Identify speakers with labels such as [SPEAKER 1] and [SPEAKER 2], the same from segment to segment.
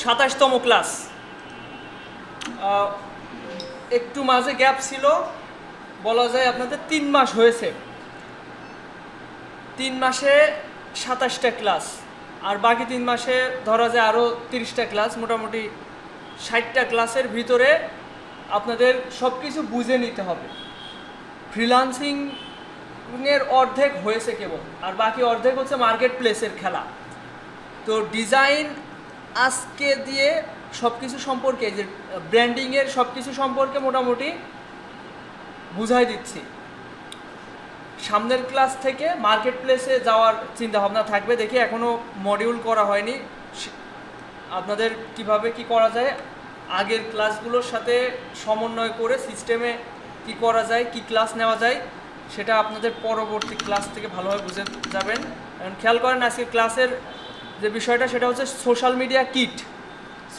[SPEAKER 1] 27তম class. একটু মাঝে gap ছিল, বলা যায় আপনাদের 3 মাস হয়েছে। 3 মাসে 27টা ক্লাস, আর বাকি 3 মাসে ধরা যায় আরও 30টা ক্লাস। মোটামুটি 60টা ক্লাসের ভিতরে আপনাদের সব কিছু বুঝে নিতে হবে। ফ্রিল্যান্সিংয়ের অর্ধেক হয়েছে কেবল, আর বাকি অর্ধেক হচ্ছে মার্কেট প্লেসের খেলা। তো ডিজাইন আজকে দিয়ে সব কিছু সম্পর্কে, যে ব্র্যান্ডিংয়ের সব কিছু সম্পর্কে মোটামুটি বুঝাই দিচ্ছি। সামনের ক্লাস থেকে মার্কেট প্লেসে যাওয়ার চিন্তা ভাবনা থাকবে। দেখি এখনও মডিউল করা হয়নি, আপনাদের কিভাবে কি করা যায় আগের ক্লাসগুলোর সাথে সমন্বয় করে সিস্টেমে কি করা যায়, কি ক্লাস নেওয়া যায়, সেটা আপনাদের পরবর্তী ক্লাস থেকে ভালোভাবে বুঝে যাবেন। এখন খেয়াল করেন আজকের ক্লাসের যে বিষয়টা সেটা হচ্ছে social media kit.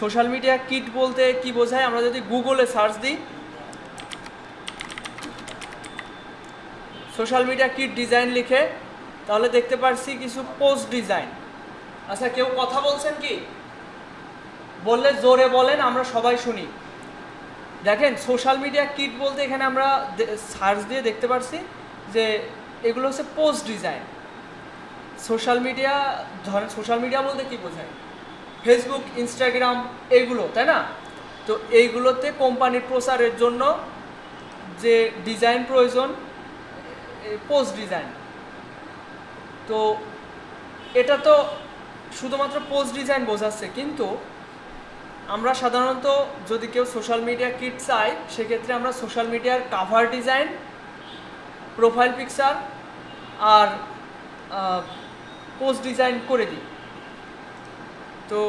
[SPEAKER 1] Social media kit বলতে কি বোঝায়? আমরা যদি গুগলে সার্চ দিই সোশ্যাল মিডিয়া কিট ডিজাইন লিখে, তাহলে দেখতে পাচ্ছি কিছু পোস্ট ডিজাইন। আচ্ছা, কেউ কথা বলছেন কি? বললে জোরে বলেন, আমরা সবাই শুনি। দেখেন সোশ্যাল মিডিয়া কিট বলতে এখানে আমরা সার্চ দিয়ে দেখতে পাচ্ছি যে এগুলো হচ্ছে পোস্ট ডিজাইন। সোশ্যাল মিডিয়া, ধরেন সোশ্যাল মিডিয়া বলতে কি বোঝায়? ফেসবুক, ইনস্টাগ্রাম, এইগুলো, তাই না? তো এইগুলোতে কোম্পানির প্রচারের জন্য যে ডিজাইন প্রয়োজন, পোস্ট ডিজাইন। তো এটা তো শুধুমাত্র পোস্ট ডিজাইন বোঝাচ্ছে, কিন্তু আমরা সাধারণত যদি কেউ সোশ্যাল মিডিয়া কিট চাই, সেক্ষেত্রে আমরা সোশ্যাল মিডিয়ার কাভার ডিজাইন, প্রোফাইল পিকচার আর পোস্ট ডিজাইন করে দিই। তো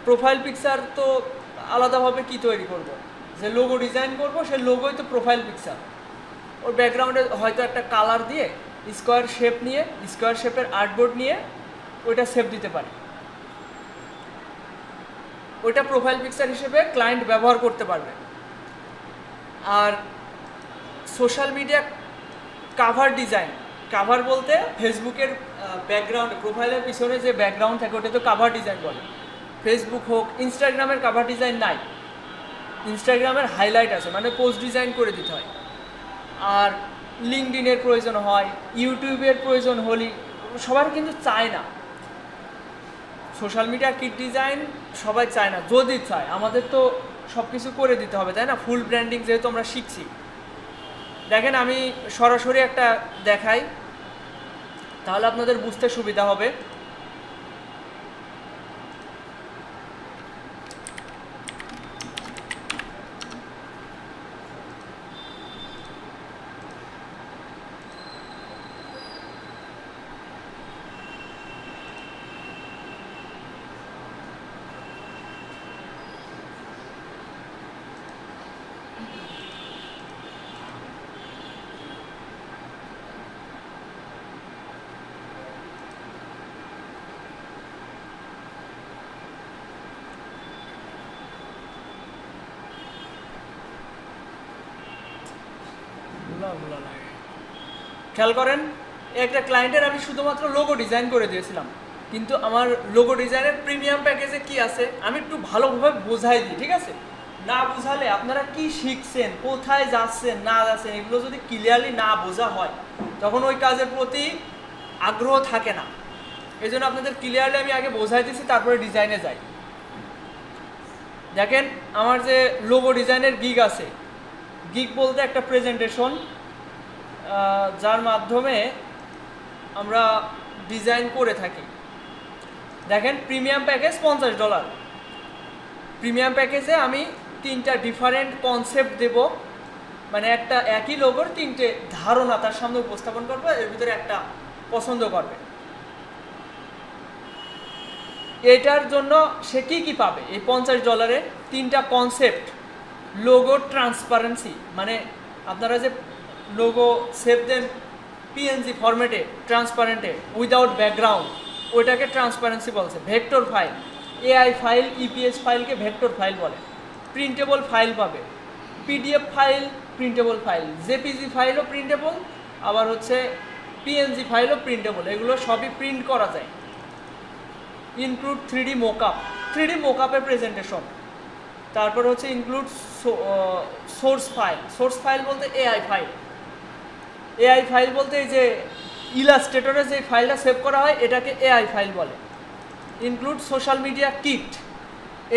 [SPEAKER 1] প্রোফাইল পিকচার তো আলাদাভাবে কি তৈরি করব, যে লোগো ডিজাইন করব, সেই লোগোই তো প্রোফাইল পিকচার। ওর ব্যাকগ্রাউন্ডে হয়তো একটা কালার দিয়ে স্কোয়ার শেপ নিয়ে, স্কোয়ার শেপের আর্টবোর্ড নিয়ে ওইটা শেপ দিতে পারি। ওইটা প্রোফাইল পিকচার হিসেবে ক্লায়েন্ট ব্যবহার করতে পারবে। আর social media cover design, cover বলতে ফেসবুকের ব্যাকগ্রাউন্ড, প্রোফাইলের পিছনে যে ব্যাকগ্রাউন্ড থাকে ওটা তো কাভার ডিজাইন বলে। ফেসবুক হোক, ইনস্টাগ্রামের কাভার ডিজাইন নাই, ইনস্টাগ্রামের হাইলাইট আছে, মানে পোস্ট ডিজাইন করে দিতে হয়। আর লিঙ্কডইনের প্রয়োজন হয়, ইউটিউবের প্রয়োজন হলে সবার কিন্তু চায় না সোশ্যাল মিডিয়া কিট ডিজাইন, সবাই চায় না। যদি চায়, আমাদের তো সব কিছু করে দিতে হবে, তাই না? ফুল ব্র্যান্ডিং যেহেতু আমরা শিখছি। দেখেন আমি সরাসরি একটা দেখাই, তাহলে আপনাদের বুঝতে সুবিধা হবে। খেয়াল করেন, একটা ক্লায়েন্টের আমি শুধুমাত্র লোগো ডিজাইন করে দিয়েছিলাম, কিন্তু আমার লোগো ডিজাইনের প্রিমিয়াম প্যাকেজে কি আছে আমি একটু ভালোভাবে বোঝাই দিই, ঠিক আছে? না বুঝালে আপনারা কি শিখছেন, কোথায় যাচ্ছেন না যাচ্ছেন, এগুলো যদি ক্লিয়ারলি না বোঝা হয়, তখন ওই কাজের প্রতি আগ্রহ থাকে না। এই জন্য আপনাদের ক্লিয়ারলি আমি আগে বোঝাই দিচ্ছি, তারপরে ডিজাইনে যাই। দেখেন আমার যে লোগো ডিজাইনের গিগ আছে, গিগ বলতে একটা প্রেজেন্টেশন যার মাধ্যমে আমরা ডিজাইন করে থাকি। দেখেন প্রিমিয়াম প্যাকেজ $50। প্রিমিয়াম প্যাকেজে আমি 3টা ডিফারেন্ট কনসেপ্ট দেব, মানে একটা একই লোগোর 3টে ধারণা তার সামনে উপস্থাপন করবো, এর ভিতরে একটা পছন্দ করবে। এটার জন্য সে কি পাবে? এই $50 3টা কনসেপ্ট। লোগো ট্রান্সপারেন্সি, মানে আপনারা যে লোগো সেভ দেন পিএনজি ফরম্যাটে, ট্রান্সপারেন্টে, উইদাউট ব্যাকগ্রাউন্ড, ওইটাকে ট্রান্সপারেন্সি বলছে। Vector file, AI file, EPS ফাইলকে ভেক্টর ফাইল বলে। প্রিন্টেবল ফাইল পাবে, PDF file, printable file, JPG ফাইলও প্রিন্টেবল, আবার হচ্ছে পিএনজি ফাইলও প্রিন্টেবল। এগুলো সবই প্রিন্ট করা যায়। ইনক্লুড 3D মোকআপ, 3D মোকআপের প্রেজেন্টেশন। তারপর হচ্ছে include source file, source file বলতে এআই ফাইল, এআই ফাইল বলতে এই যে ইলাস্ট্রেটরে যে ফাইলটা সেভ করা হয় এটাকে এআই ফাইল বলে। ইনক্লুড সোশ্যাল মিডিয়া কিট,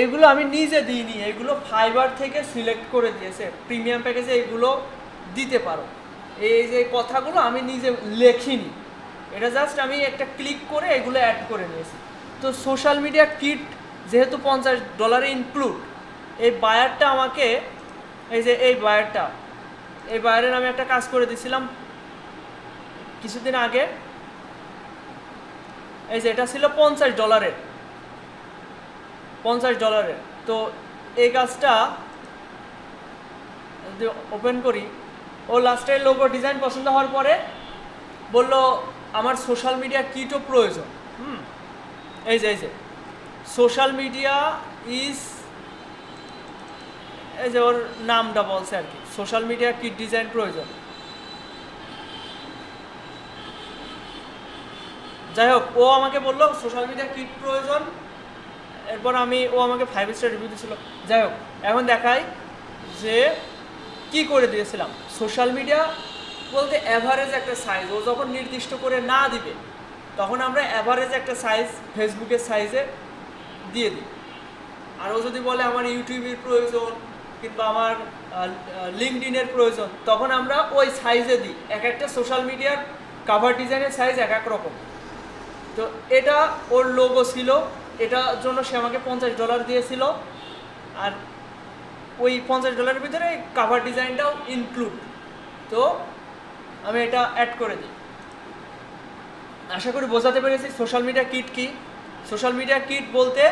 [SPEAKER 1] এগুলো আমি নিজে দিইনি, এগুলো ফাইবার থেকে সিলেক্ট করে দিয়েছে, প্রিমিয়াম প্যাকেজে এগুলো দিতে পারো। এই যে কথাগুলো আমি নিজে লেখিনি, এটা জাস্ট আমি একটা ক্লিক করে এগুলো অ্যাড করে নিয়েছি। তো সোশ্যাল মিডিয়া কিট যেহেতু $50 ইনক্লুড, এই বায়ারটা আমাকে, এই যে এই বায়ারের আমি একটা কাজ করে দিয়েছিলাম কিছুদিন আগে। এই যে এটা ছিল $50, তো এই কাজটা যদি ওপেন করি, ও লাস্টে লোগো ডিজাইন পছন্দ হওয়ার পরে বলল আমার সোশ্যাল মিডিয়া কিটও প্রয়োজন। এই যে সোশ্যাল মিডিয়া ইজ, এই যে ওর নামটা বলছে আর কি, সোশ্যাল মিডিয়া কিট ডিজাইন প্রয়োজন। যাই হোক, ও আমাকে বললো সোশ্যাল মিডিয়া কিট প্রয়োজন, এরপর ও আমাকে 5 স্টার রিভিউ দিয়েছিল। যাই হোক, এখন দেখাই যে কি করে দিয়েছিলাম। সোশ্যাল মিডিয়া বলতে অ্যাভারেজ একটা সাইজ, ও যখন নির্দিষ্ট করে না দিবে তখন আমরা অ্যাভারেজ একটা সাইজ ফেসবুকের সাইজে দিয়ে দিই। আর ও যদি বলে আমার ইউটিউবের প্রয়োজন কিংবা আমার লিঙ্কডইনের প্রয়োজন, তখন আমরা ওই সাইজে দিই। এক একটা সোশ্যাল মিডিয়ার কাভার ডিজাইনের সাইজ এক এক রকম। তো এটা ওর লোগো ছিল, এটার জন্য সে আমাকে $50 দিয়েছিল, আর ওই $50 ভিতরে কাভার ডিজাইনটাও ইনক্লুড। তো আমি এটা অ্যাড করে দিই। আশা করি বোঝাতে পেরেছি সোশ্যাল মিডিয়া কিট কি। সোশ্যাল মিডিয়া কিট বলতে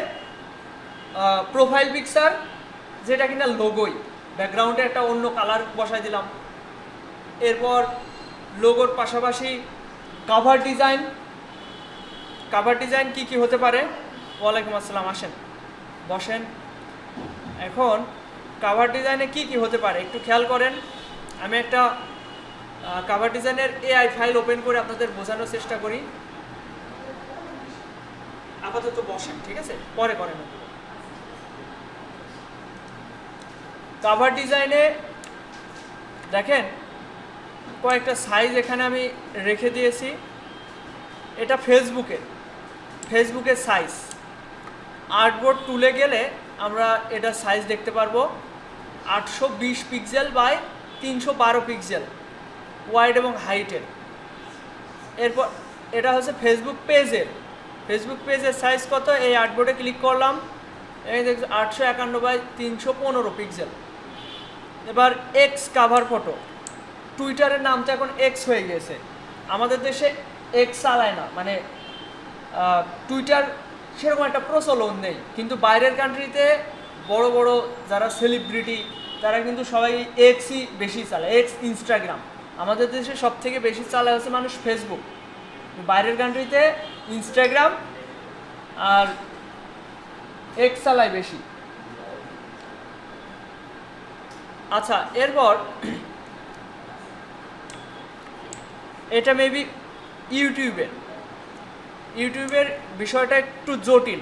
[SPEAKER 1] প্রোফাইল পিকচার, যেটা কিনা লোগোই, ব্যাকগ্রাউন্ডে একটা অন্য কালার বসাই দিলাম। এরপর লোগোর পাশাপাশি কাভার ডিজাইন। কাভার ডিজাইন কি কি হতে পারে? ওয়ালাইকুম আসসালাম, আসেন বসেন। এখন কাভার ডিজাইনে কি কি হতে পারে একটু খেয়াল করেন। আমি একটা কাভার ডিজাইনের এআই ফাইল ওপেন করে আপনাদের বোঝানোর চেষ্টা করি। আপাতত বসেন, ঠিক আছে, পরে করেন। কাভার ডিজাইনে দেখেন কয়েকটা সাইজ এখানে আমি রেখে দিয়েছি। এটা ফেসবুকের সাইজ। আর্টবোর্ড টুলে গেলে আমরা এটা সাইজ দেখতে পারবো 820 পিক্সেল বাই 312 পিক্সেল ওয়াইড এবং হাইটের। এরপর এটা হচ্ছে ফেসবুক পেজের সাইজ কত, এই আর্টবোর্ডে ক্লিক করলাম, এই দেখছি 851 বাই 315 পিক্সেল। এবার এক্স কাভার ফটো, টুইটারের নাম তো এখন এক্স হয়ে গেছে, আমাদের দেশে এক্স চালায় না, মানে টুইটার সেরকম একটা প্রচলন নেই। কিন্তু বাইরের কান্ট্রিতে বড় বড় যারা সেলিব্রিটি তারা কিন্তু সবাই এক্সই বেশি চালায়, এক্স, ইনস্টাগ্রাম। আমাদের দেশে সব থেকে বেশি চালায় হচ্ছে মানুষ ফেসবুক, বাইরের কান্ট্রিতে ইনস্টাগ্রাম আর এক্স চালায় বেশি। আচ্ছা, এরপর এটা মেবি ইউটিউবের বিষয়টা একটু জটিল।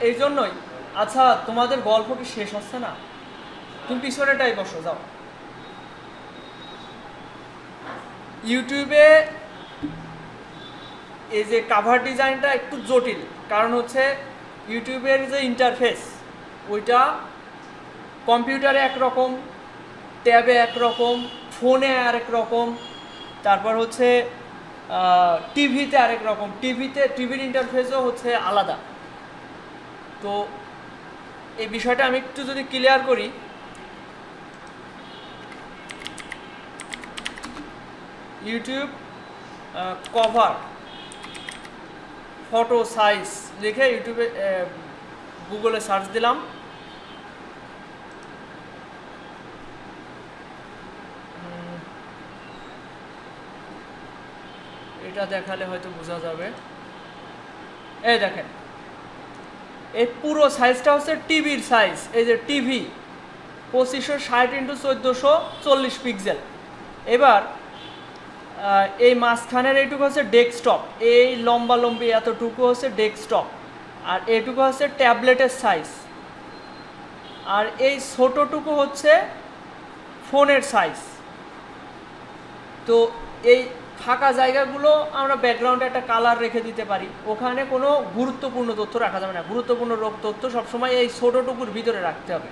[SPEAKER 1] এই জন্যই। আচ্ছা, তোমাদের গল্প কি শেষ হচ্ছে না? তুমি পিছনেটাই বসো, যাও। ইউটিউবে এই যে কাভার ডিজাইনটা একটু জটিল, কারণ হচ্ছে ইউটিউবের যে ইন্টারফেস ওইটা কম্পিউটারে একরকম, ট্যাবে একরকম, ফোনে আরেক রকম, তারপর হচ্ছে টিভিতে আরেক রকম, টিভির ইন্টারফেসও হচ্ছে আলাদা। তো এই বিষয়টা আমি একটু যদি ক্লিয়ার করি, ইউটিউব কভার ফটো সাইজ লিখে ইউটিউবে গুগলে সার্চ দিলাম, এটা দেখালে হয়তো বোঝা যাবে। এই দেখেন, এই পুরো সাইজটা হচ্ছে টিভির সাইজ। এই যে টিভি 2560 × 1440 পিক্সেল। এবার এই মাঝখানের এইটুকু হচ্ছে ডেস্কটপ, এই লম্বি এতটুকু হচ্ছে ডেস্কটপ, আর এইটুকু হচ্ছে ট্যাবলেটের সাইজ, আর এই ছোটোটুকু হচ্ছে ফোনের সাইজ। তো এই ফাঁকা জায়গাগুলো আমরা ব্যাকগ্রাউন্ডে একটা কালার রেখে দিতে পারি, ওখানে কোনো গুরুত্বপূর্ণ তথ্য রাখা যাবে না। গুরুত্বপূর্ণ তথ্য সবসময় এই ছোটোটুকুর ভিতরে রাখতে হবে,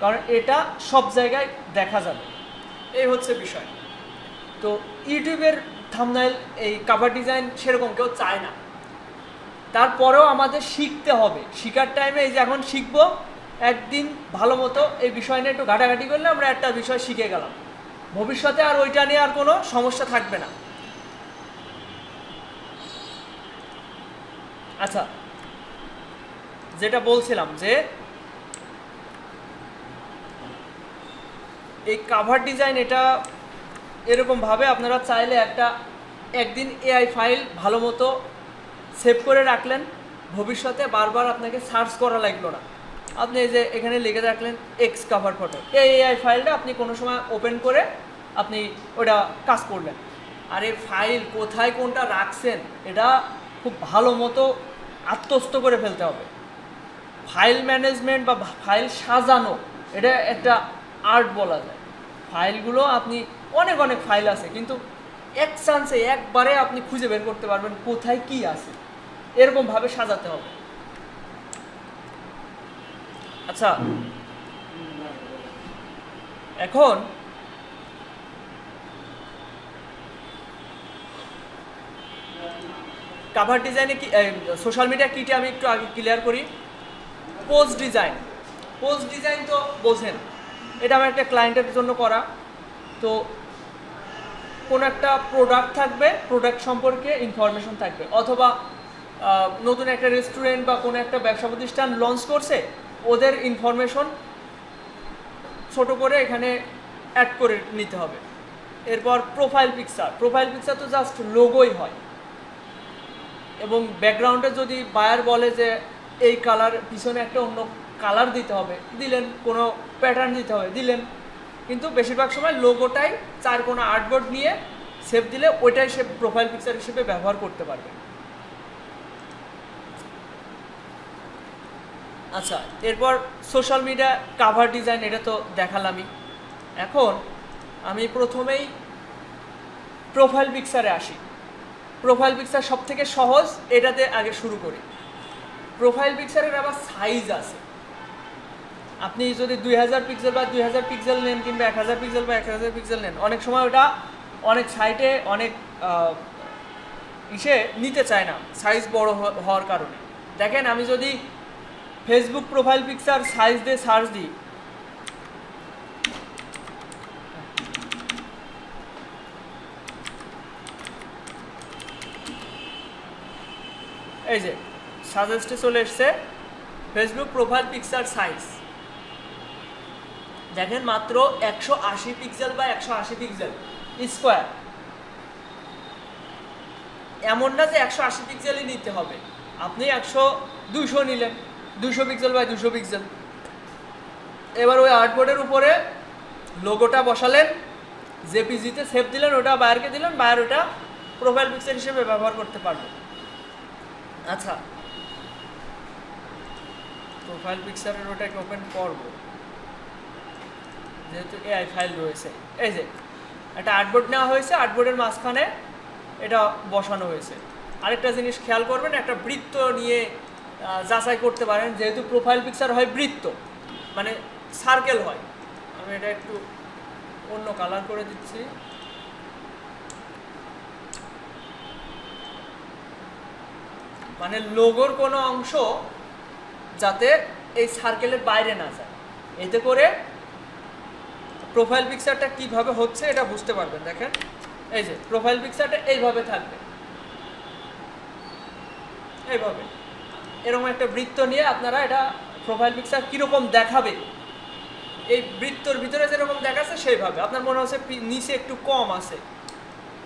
[SPEAKER 1] কারণ এটা সব জায়গায় দেখা যাবে। এই হচ্ছে বিষয়। তো ইউটিউবের থাম্বনেল এই কভার ডিজাইন সেরকম কেউ চায় না, তারপরেও আমাদের শিখতে হবে। শিখার টাইমে এই যে এখন শিখবো, একদিন ভালো মতো এই বিষয় নিয়ে একটু ঘাটাঘাটি করলে আমরা একটা বিষয় শিখে গেলাম, ভবিষ্যতে আর ওইটা নিয়ে আর কোনো সমস্যা থাকবে না। আচ্ছা, যেটা বলছিলাম যে এই কাভার ডিজাইন এটা এরকমভাবে আপনারা চাইলে একদিন এআই ফাইল ভালো মতো সেভ করে রাখলেন, ভবিষ্যতে বারবার আপনাকে সার্চ করা লাগলো না। আপনি এই যে এখানে লিখে রাখলেন এক্স কাভার ফটো, এই এআই ফাইলটা আপনি কোনো সময় ওপেন করে আপনি ওটা কাজ করলেন। আর এই ফাইল কোথায় কোনটা রাখছেন এটা খুব ভালো মতো আত্মস্থ করে ফেলতে হবে। ফাইল ম্যানেজমেন্ট বা ফাইল সাজানো এটা একটা আর্ট বলা যায়। ফাইলগুলো আপনি অনেক ফাইল আছে, কিন্তু এক চান্সে একবারে আপনি খুঁজে বের করতে পারবেন কোথায় কি আছে, এরকমভাবে সাজাতে হবে। আচ্ছা, এখন কাভার ডিজাইনে কি সোশ্যাল মিডিয়া কিটে আমি একটু আগে ক্লিয়ার করি। পোস্ট ডিজাইন তো বোঝেন, এটা আমার একটা ক্লায়েন্টের জন্য করা। তো কোনো একটা প্রোডাক্ট থাকবে, প্রোডাক্ট সম্পর্কে ইনফরমেশন থাকবে, অথবা নতুন একটা রেস্টুরেন্ট বা কোনো একটা ব্যবসা প্রতিষ্ঠান লঞ্চ করছে, ওদের ইনফরমেশন ছোট করে এখানে অ্যাড করে নিতে হবে। এরপর প্রোফাইল পিকচার তো জাস্ট লোগোই হয়, এবং ব্যাকগ্রাউন্ডে যদি বায়ার বলে যে এই কালার পিছনে একটা অন্য কালার দিতে হবে, দিলেন, কোনো প্যাটার্ন দিতে হবে, দিলেন। কিন্তু বেশিরভাগ সময় লোগোটাই চার কোনো আর্টবোর্ড নিয়ে সেভ দিলে ওইটাই সে প্রোফাইল পিকচার হিসেবে ব্যবহার করতে পারবে। আচ্ছা, এরপর সোশ্যাল মিডিয়া কাভার ডিজাইন এটা তো দেখালামই। এখন আমি প্রথমেই প্রোফাইল পিকচারে আসি। প্রোফাইল পিকচার সব থেকে সহজ, এটাতে আগে শুরু করি। প্রোফাইল পিকচারের আবার সাইজ আছে। আপনি যদি 2000 পিক্সেল বা 2000 পিক্সেল নেন, কিংবা 1000 পিক্সেল বা 1000 পিক্সেল নেন, অনেক সময় ওটা অনেক সাইটে অনেক নিতে চায় না সাইজ বড় হওয়ার কারণে। দেখেন, আমি যদি ফেসবুক প্রোফাইল পিকচার সাইজ দিয়ে সার্চ দিই, এই যে সাজেস্টে চলে এসছে ফেসবুক প্রোফাইল পিকচার সাইজ। দেখেন, মাত্র 180 পিক্সেল বা 180 পিক্সেল স্কোয়ার। এমন না যে 180 পিক্সেলই নিতে হবে, আপনি 200 নিলেন, 200 পিক্সেল বাই 200 পিক্সেল। এবার ওই আর্টবোর্ডের উপরে লোগোটা বসালেন, জেপিজিতে সেভ দিলেন, ওটা বায়ারকে দিলেন, বায়ার ওটা প্রোফাইল পিকচার হিসেবে ব্যবহার করতে পারবে। আচ্ছা, প্রোফাইল পিকচারের ওটাকে ওপেন করব, যেহেতু এআই ফাইল রয়েছে। এই যে একটা আর্টবোর্ড নেওয়া হয়েছে, আর্টবোর্ডের মাঝখানে এটা বসানো হয়েছে। আরেকটা জিনিস খেয়াল করবেন, একটা বৃত্ত নিয়ে যাচাই করতে পারেন, যেহেতু প্রোফাইল পিকচার হয় বৃত্ত, মানে সার্কেল হয়। আমি এটা একটু অন্য কালার করে দিচ্ছি। মানে লোগোর কোনো অংশ যাতে এই সার্কেলের বাইরে না যায়, এতে করে প্রোফাইল পিকচারটা কিভাবে হচ্ছে এটা বুঝতে পারবেন। দেখেন, এই যে প্রোফাইল পিকচারটা এইভাবে থাকবে, এইভাবে এরকম একটা বৃত্ত নিয়ে আপনারা এটা প্রোফাইল পিকচার কীরকম দেখাবে, এই বৃত্তর ভিতরে যেরকম দেখাচ্ছে সেইভাবে। আপনার মনে হচ্ছে নিচে একটু কম আছে,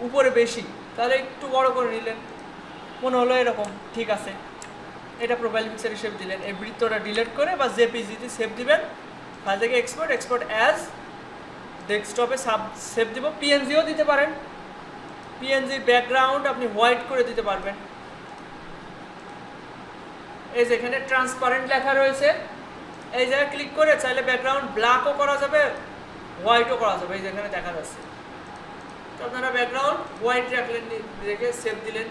[SPEAKER 1] উপরে বেশি, তাহলে একটু বড় করে নিলেন, মনে হলো এরকম ঠিক আছে, এটা প্রোফাইল পিকচার হিসেবে দিলেন। এই বৃত্তটা ডিলিট করে বা জেপিজিতে সেভ দিবেন, ফাইল থেকে এক্সপোর্ট অ্যাজ ডেস্কটপে সেভ দিব, পিএনজিও দিতে পারেন, পিএনজির ব্যাকগ্রাউন্ড আপনি হোয়াইট করে দিতে পারবেন। এই যে এখানে ট্রান্সপারেন্ট লেখা রয়েছে, এই জায়গায় ক্লিক করে চাইলে ব্যাকগ্রাউন্ড ব্ল্যাকও করা যাবে, হোয়াইটও করা যাবে। এই যে এখানে দেখা যাচ্ছে। তো আপনারা ব্যাকগ্রাউন্ড হোয়াইট রাখলেন, রেখে সেভ দিলেন।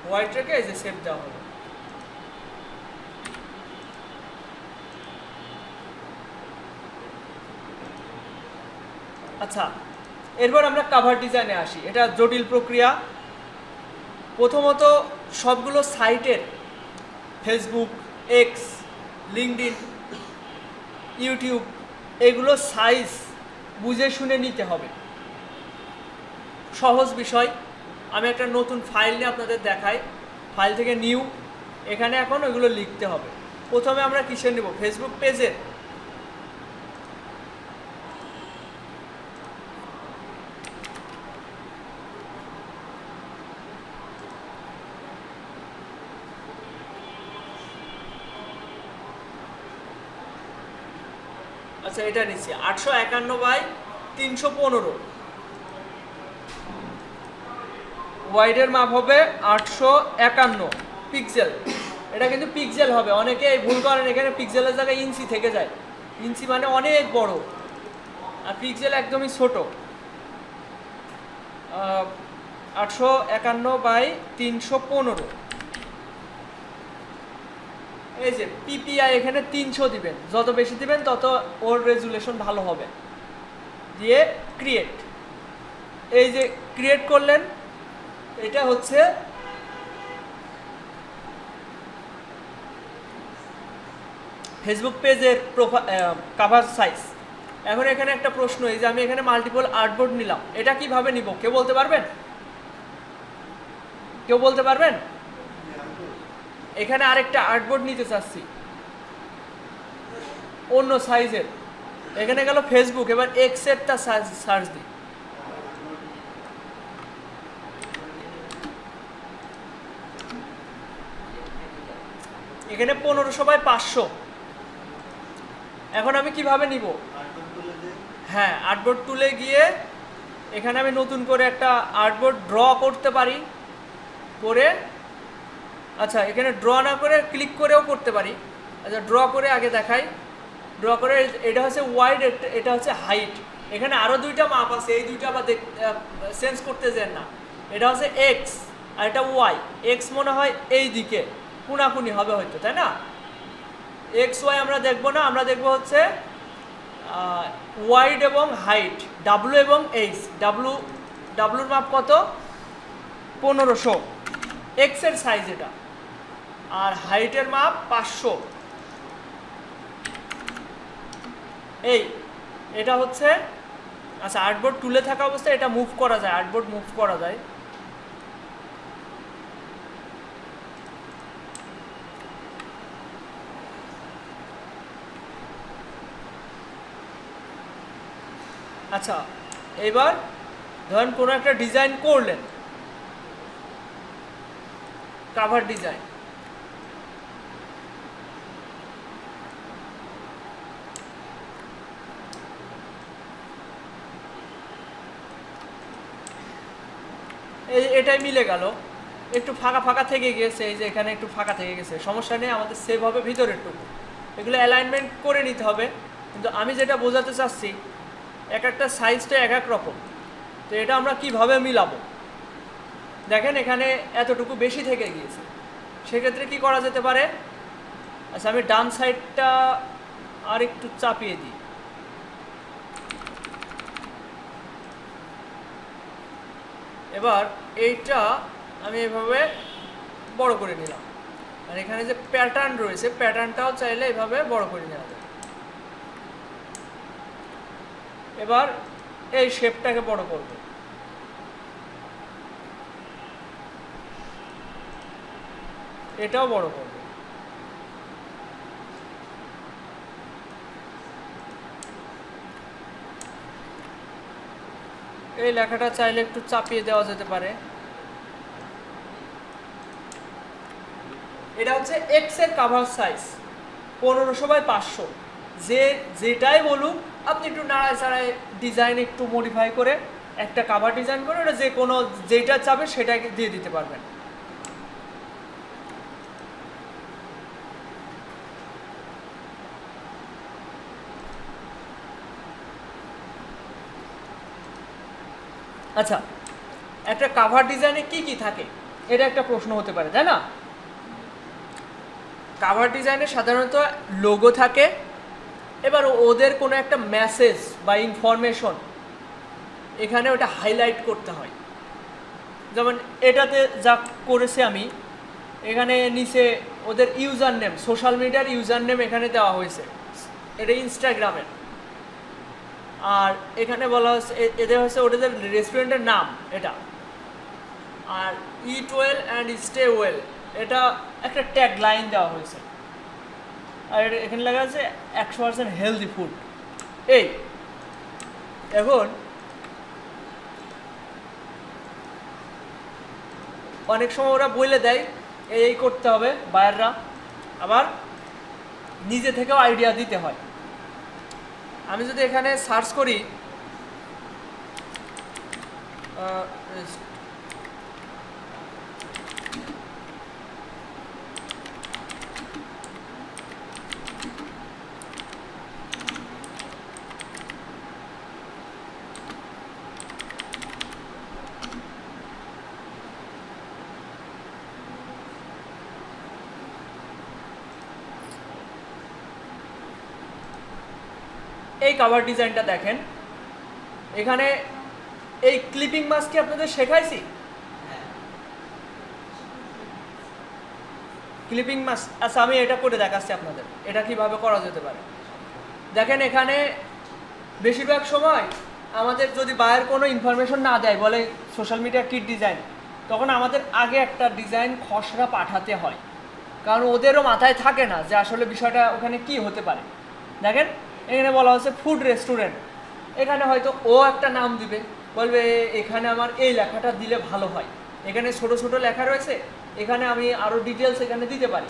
[SPEAKER 1] হোয়াইট রেখে এই যে সেভ দেওয়া হলো। আচ্ছা, এরপর আমরা কভার ডিজাইনে আসি। এটা জটিল প্রক্রিয়া। প্রথমত সবগুলো সাইটের ফেসবুক, এক্স, লিঙ্কডইন, ইউটিউব এগুলো সাইজ বুঝে শুনে নিতে হবে। সহজ বিষয়। আমি একটা নতুন ফাইল নিয়ে আপনাদের দেখাই। ফাইল থেকে নিউ, এখানে এখন ওইগুলো লিখতে হবে। প্রথমে আমরা কিসের নেব? ফেসবুক পেজের। আচ্ছা, এটা নিচ্ছি 851 বাই 315। ওয়াইডের মাপ হবে 851 পিক্সেল। এটা কিন্তু পিক্সেল হবে, অনেকে ভুল করেন, এখানে পিক্সেলের জায়গায় ইঞ্চি থেকে যায়। ইঞ্চি মানে অনেক বড়, আর পিক্সেল একদমই ছোট। 851 বাই 315। এই যে পিপিআই এখানে 300 দিবেন, যত বেশি দিবেন তত ওর রেজুলেশন ভালো হবে। দিয়ে ক্রিয়েট, এই যে ক্রিয়েট করলেন, এটা হচ্ছে ফেসবুক পেজের কভার সাইজ। এখন এখানে একটা প্রশ্ন, এই যে আমি এখানে মাল্টিপল আর্টবোর্ড নিলাম, এটা কিভাবে নিব? কেউ বলতে পারবেন? কেউ বলতে পারবেন? এখানে আরেকটা আর্টবোর্ড নিতে চাচ্ছি অন্য সাইজের। এখানে গেল ফেসবুক, এবার এক্সেরটা সার্চ দিই। এখানে 1500 বাই 500। এখন আমি কিভাবে নিব? হ্যাঁ, আর্টবোর্ড তুলে গিয়ে এখানে আমি নতুন করে একটা আর্টবোর্ড ড্র করতে পারি। করে আচ্ছা, এখানে ড্র না করে ক্লিক করেও করতে পারি। আচ্ছা, ড্র করে আগে দেখাই। ড্র করে এটা হচ্ছে ওয়াইড, এটা হচ্ছে হাইট। এখানে আরও দুইটা মাপ আছে, এই দুইটা আবার চেঞ্জ করতে যান না। এটা হচ্ছে এক্স আর এটা ওয়াই। এক্স মনে হয় এই দিকে কোনাকুনি হবে হয়তো, তাই না? এক্স ওয়াই আমরা দেখবো না, আমরা দেখবো হচ্ছে ওয়াইড এবং হাইট, ডাব্লু এবং এইচ। ডাব্লুর মাপ কত? 1500। এক্সের সাইজ এটা, আর হাইটের মাপ 500। এটা হচ্ছে, আচ্ছা, আর্টবোর্ড তুলে থাকা অবস্থায় এটা মুভ করা যায়, আর্টবোর্ড মুভ করা যায়। আচ্ছা, এবার ধরেন কোনো একটা ডিজাইন করলেন, কভার ডিজাইন। এটাই মিলে গেল, একটু ফাঁকা ফাঁকা থেকে গেছে। এই যে এখানে একটু ফাঁকা থেকে গেছে, সমস্যা নেই, আমাদের সেভ হবে ভিতরের টুকু। এগুলো অ্যালাইনমেন্ট করে নিতে হবে। কিন্তু আমি যেটা বোঝাতে চাচ্ছি, এক একটা সাইজটা এক এক রকম। তো এটা আমরা কিভাবে মিলাবো? দেখেন এখানে এতটুকু বেশি থেকে গিয়েছে, সেক্ষেত্রে কি করা যেতে পারে? আচ্ছা, আমি ডান সাইডটা আর একটু চাপিয়ে দিই। এবার এইটা আমি এভাবে বড় করে নিলাম, আর এখানে যে প্যাটার্ন রয়েছে, প্যাটার্নটাও চাইলে এভাবে বড় করে নেওয়া যায়। এবার এই শেপটাকে বড় করব। এটাও বড় করব। এই লেখাটা চাইলে একটু চাপিয়ে দেওয়া যেতে পারে। এটা হচ্ছে এক্স এর কভার সাইজ 1500 বাই 500। যেটাই বলুক আপনি একটু নাড়ায় চাড়ায় ডিজাইন একটু মডিফাই করে একটা কাভার ডিজাইন করে ওটা যে কোনো যেটা চাবে সেটাকে দিয়ে দিতে পারবেন। আচ্ছা, একটা কাভার ডিজাইনে কি কি থাকে এটা একটা প্রশ্ন হতে পারে, তাই না? কাভার ডিজাইনে সাধারণত লোগো থাকে, এবার ওদের কোনো একটা মেসেজ বা ইনফরমেশন এখানে ওটা হাইলাইট করতে হয়। যেমন এটাতে যা করেছি আমি, এখানে নিচে ওদের ইউজার নেম, সোশ্যাল মিডিয়ার ইউজার নেম এখানে দেওয়া হয়েছে, এটা ইনস্টাগ্রামের। আর এখানে বলা হচ্ছে এদের হচ্ছে ওদের রেস্টুরেন্টের নাম এটা। আর eat well and stay well এটা একটা ট্যাগ লাইন দেওয়া হয়েছে। আর এখানে লেখা আছে 100% হেলদি ফুড। এই এখন অনেক সময় ওরা বলে দেয় এই করতে হবে বায়াররা, আবার নিজে থেকেও আইডিয়া দিতে হয়। আমি যদি এখানে সার্চ করি এই কভার ডিজাইনটা দেখেন, এখানে এই ক্লিপিং মাস্ক কি আপনাদের শেখাইছি? ক্লিপিং মাস্ক, আচ্ছা আমি এটা করে দেখাচ্ছি আপনাদের এটা কিভাবে করা যেতে পারে। দেখেন এখানে বেশিরভাগ সময় আমাদের যদি বায়ার কোনো ইনফরমেশন না দেয়, বলে সোশ্যাল মিডিয়া কিট ডিজাইন, তখন আমাদের আগে একটা ডিজাইন খসড়া পাঠাতে হয়, কারণ ওদেরও মাথায় থাকে না যে আসলে বিষয়টা ওখানে কি হতে পারে। দেখেন এখানে বলা হচ্ছে ফুড রেস্টুরেন্ট, এখানে হয়তো ও একটা নাম দিবে, বলবে এখানে আমার এই লেখাটা দিলে ভালো হয়, এখানে ছোট ছোট লেখা রয়েছে, এখানে আমি আরও ডিটেলস এখানে দিতে পারি,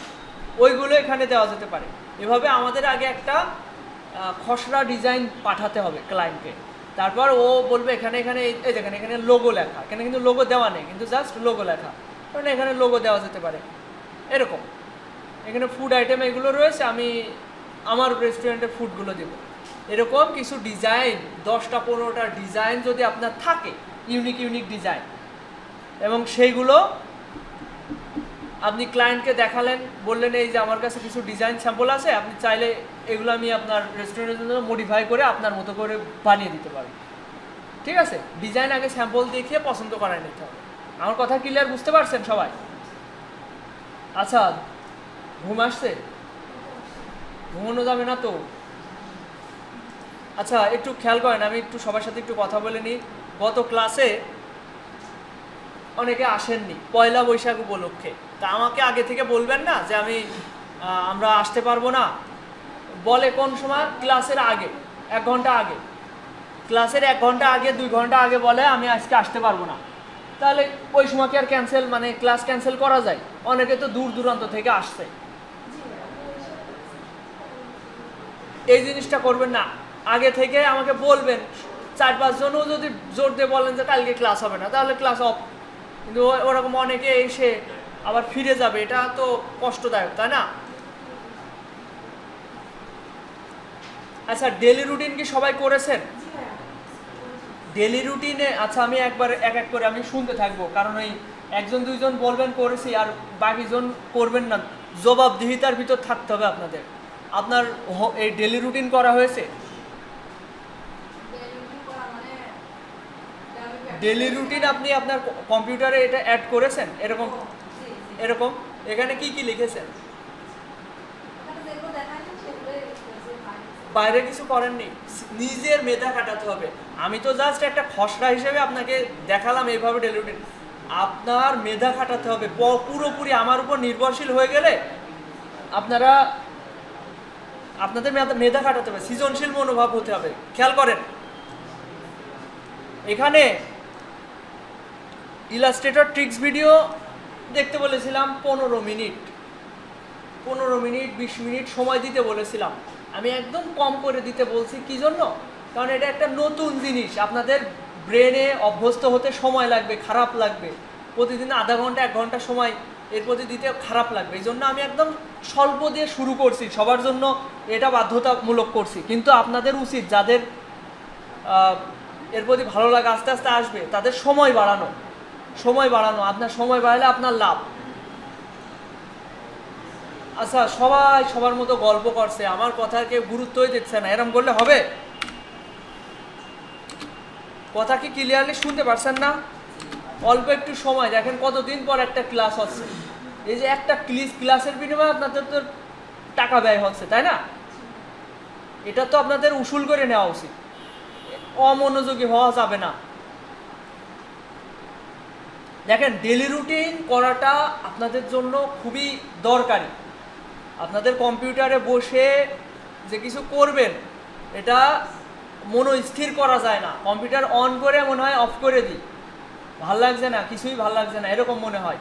[SPEAKER 1] ওইগুলো এখানে দেওয়া যেতে পারে। এভাবে আমাদের আগে একটা খসড়া ডিজাইন পাঠাতে হবে ক্লায়েন্টকে, তারপর ও বলবে এখানে এখানে এই দেখেন এখানে লোগো লেখা, এখানে কিন্তু লোগো দেওয়া নেই, কিন্তু জাস্ট লোগো লেখা, কারণ এখানে লোগো দেওয়া যেতে পারে। এরকম এখানে ফুড আইটেম এগুলো রয়েছে, আমি আমার রেস্টুরেন্টের ফুডগুলো দেব। এরকম কিছু ডিজাইন 10টা 15টা ডিজাইন যদি আপনার থাকে, ইউনিক ইউনিক ডিজাইন, এবং সেইগুলো আপনি ক্লায়েন্টকে দেখালেন, বললেন এই যে আমার কাছে কিছু ডিজাইন স্যাম্পল আছে, আপনি চাইলে এগুলো আমি আপনার রেস্টুরেন্টের জন্য মডিফাই করে আপনার মতো করে বানিয়ে দিতে পারি। ঠিক আছে, ডিজাইন আগে স্যাম্পল দেখিয়ে পছন্দ করায় নিতে হবে। আমার কথা ক্লিয়ার বুঝতে পারছেন সবাই? আচ্ছা, ঘুম আসছে? ঘুমানো যাবে না তো? আচ্ছা একটু খেয়াল করেন, আমি একটু সবার সাথে একটু কথা বলে নিই। গত ক্লাসে অনেকে আসেননি পয়লা বৈশাখ উপলক্ষে, তা আমাকে আগে থেকে বলবেন না যে আমরা আসতে পারবো না, বলে কোন সময়? ক্লাসের আগে 1 ঘন্টা আগে, ক্লাসের 1 ঘন্টা আগে 2 ঘন্টা আগে বলে আমি আজকে আসতে পারবো না। তাহলে ওই সময় কি আর ক্যান্সেল, মানে ক্লাস ক্যান্সেল করা যায়? অনেকে তো দূর দূরান্ত থেকে আসছে। এই জিনিসটা করবেন না, আগে থেকে আমাকে বলবেন। 4-5 জনও যদি জোর দিয়ে বলেন যে কালকে ক্লাস হবে না, তাহলে ক্লাস অফ। কিন্তু ওরকম অনেকে এসে আবার ফিরে যাবে, এটা তো কষ্টদায়ক, তাই না? আচ্ছা, ডেলি রুটিন কি সবাই করেছেন? ডেলি রুটিনে আচ্ছা আমি একবার এক এক করে আমি শুনতে থাকবো, কারণ ওই 1-2 জন বলবেন করেছি আর বাকিজন করবেন না, জবাবদিহিতার ভিতর থাকতে হবে আপনাদের। আপনার এই ডেলি রুটিন করা হয়েছে? ডেলি রুটিন আপনি আপনার কম্পিউটারে এটা অ্যাড করেছেন? এরকম এরকম এখানে কি কি লিখেছেন? বাইরে কিছু করেননি, নিজের মেধা খাটাতে হবে। আমি তো জাস্ট একটা খসড়া হিসেবে আপনাকে দেখালাম এইভাবে ডেলি রুটিন, আপনার মেধা খাটাতে হবে পুরোপুরি। আমার উপর নির্ভরশীল হয়ে গেলে আপনাদের মেধা খাটাতে হবে, সৃজনশীল মনোভাব হতে হবে। খেয়াল করেন, এখানে ইলাস্ট্রেটর ট্রিক্স ভিডিও দেখতে বলেছিলাম 15 মিনিট 20 মিনিট সময় দিতে বলেছিলাম। আমি একদম কম করে দিতে বলছি, কি জন্য? কারণ এটা একটা নতুন জিনিস, আপনাদের ব্রেনে অভ্যস্ত হতে সময় লাগবে, খারাপ লাগবে। প্রতিদিন আধা ঘন্টা 1 ঘন্টা সময় এর প্রতি দিতে খারাপ লাগবে। এই জন্য আমি একদম স্বল্প দিয়ে শুরু করছি, সবার জন্য এটা বাধ্যতামূলক করছি। কিন্তু আপনাদের উচিত, যাদের এর প্রতি ভালো লাগা আস্তে আস্তে আসবে, তাদের সময় বাড়ানো। আপনার সময় বাড়ালে আপনার লাভ। আচ্ছা, সবাই সবার মতো গল্প করছে, আমার কথা কেউ গুরুত্বই দিচ্ছে না। এরকম করলে হবে? কথা কি ক্লিয়ারলি শুনতে পারছেন না? অল্প একটু সময়, দেখেন কতদিন পর একটা ক্লাস হচ্ছে। এই যে একটা ক্লাসের বিনিময়ে আপনাদের তো টাকা ব্যয় হচ্ছে, তাই না? এটা তো আপনাদের উসুল করে নেওয়া উচিত। অমনোযোগী হওয়া যাবে না। দেখেন, ডেলি রুটিন করাটা আপনাদের জন্য খুবই দরকারি। আপনাদের কম্পিউটারে বসে যে কিছু করবেন, এটা মনস্থির করা যায় না। কম্পিউটার অন করে মনে হয় অফ করে দিই, ভাল লাগছে না, কিছুই ভাল লাগছে না, এরকম মনে হয়।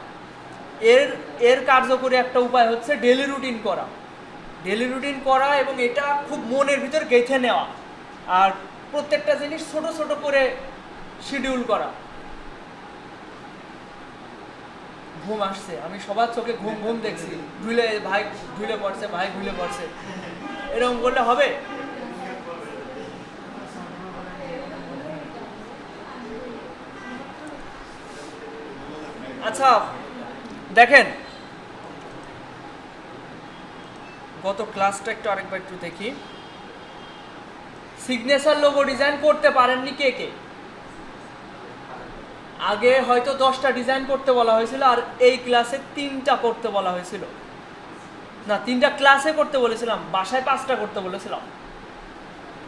[SPEAKER 1] এর কার্যকরী একটা উপায় হচ্ছে ডেলি রুটিন করা, এবং এটা খুব মনের ভিতর গেঁথে নেওয়া, আর প্রত্যেকটা জিনিস ছোট ছোট করে শিডিউল করা। ঘুম আসছে, আমি সবার চোখে ঘুম দেখছি। ভাই ঢুলে পড়ছে, এরকম করলে হবে? আচ্ছা, দেখেন গত ক্লাসটা আরেকবার একটু দেখি। সিগনেচার লোগো ডিজাইন করতে পারেননি কে কে? আগে হয়তো 10টা ডিজাইন করতে বলা হয়েছিল, আর এই ক্লাসে 3টা করতে বলা হয়েছিল। না, 3টা ক্লাসে করতে বলেছিলাম, বাসায় 5টা করতে বলেছিলাম।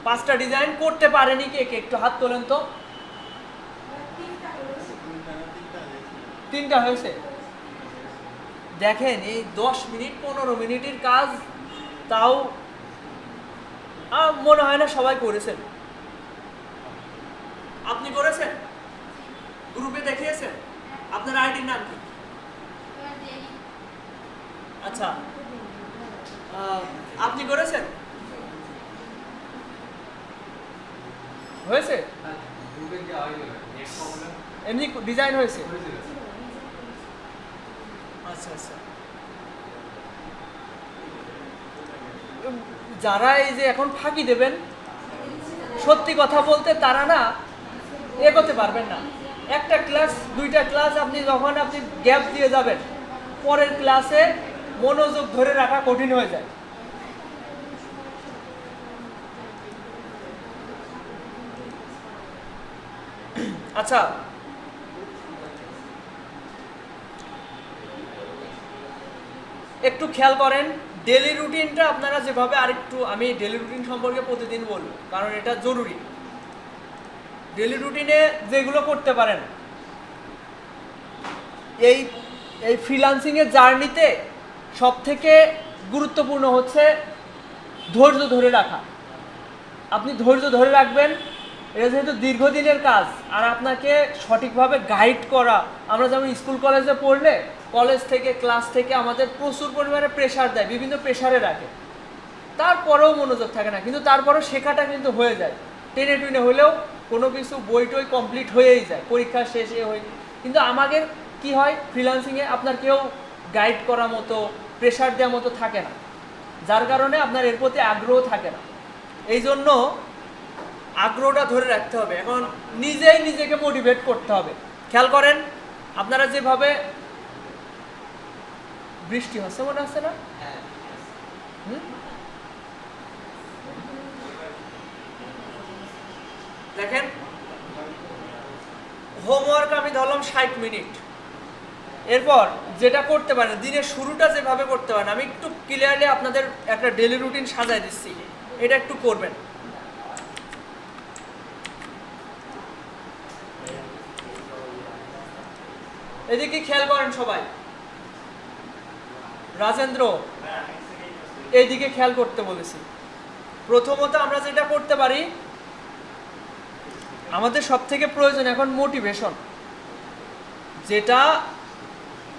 [SPEAKER 1] 5টা ডিজাইন করতে পারেনি কে কে? একটু হাত তোলেন তো। 3টা হয়েছে? দেখেন, এই 10 মিনিট 15 মিনিটের কাজ, তাও মনে হয় না সবাই করেছেন। আপনি করেছেন? গ্রুপে দেখিয়েছেন? আপনার আইডির নাম কি? আচ্ছা, আপনি করেছেন? হয়েছে? এমনি ডিজাইন হয়েছে? আচ্ছা আচ্ছা। যারা এই যে এখন ফাঁকি দেবেন, সত্যি কথা বলতে তারা না এগোতে পারবেন না। একটা ক্লাস 2টা ক্লাস আপনি যখন গ্যাপ দিয়ে যাবেন, পরের ক্লাসে মনোযোগ ধরে রাখা কঠিন হয়ে যায়। আচ্ছা, একটু খেয়াল করেন ডেলি রুটিনটা আপনারা যেভাবে, আরেকটু আমি ডেলি রুটিন সম্পর্কে প্রতিদিন বলবো, কারণ এটা জরুরি। ডেলি রুটিনে যেগুলো করতে পারেন, এই ফ্রিল্যান্সিংয়ের জার্নিতে সবথেকে গুরুত্বপূর্ণ হচ্ছে ধৈর্য ধরে রাখা। আপনি ধৈর্য ধরে রাখবেন, এটা যেহেতু দীর্ঘদিনের কাজ, আর আপনাকে সঠিকভাবে গাইড করা। আমরা যেমন স্কুল কলেজে পড়লে, কলেজ থেকে ক্লাস থেকে আমাদের প্রচুর পরিমাণে প্রেশার দেয়, বিভিন্ন প্রেশারে রাখে, তারপরেও মনোযোগ থাকে না। কিন্তু তারপরেও শেখাটা কিন্তু হয়ে যায়, টেনে টুনে হলেও কোনো কিছু বই টই কমপ্লিট হয়েই যায়, পরীক্ষা শেষে হয়ে। কিন্তু আমাদের কি হয়, ফ্রিল্যান্সিংয়ে আপনার কেউ গাইড করার মতো, প্রেশার দেওয়ার মতো থাকে না, যার কারণে আপনার এর প্রতি আগ্রহ থাকে না। এই জন্য আগ্রহটা ধরে রাখতে হবে। এখন নিজেই নিজেকে মোটিভেট করতে হবে। খেয়াল করেন, আপনারা যেভাবে, বৃষ্টি হচ্ছে মনে হচ্ছে না? দেখেন, হোমওয়ার্ক আমি ধরলাম 60 মিনিট। এরপর যেটা করতে পারেন, দিনের শুরুটা যেভাবে করতে পারেন, আমি একটু ক্লিয়ারলি আপনাদের একটা ডেলি রুটিন সাজায় দিচ্ছি, এটা একটু করবেন। এদিকে খেয়াল করেন সবাই। রাজেন্দ্র, এইদিকে খেয়াল করতে বলেছি। প্রথমত আমরা যেটা করতে পারি, আমাদের সব থেকে প্রয়োজন এখন মোটিভেশন। যেটা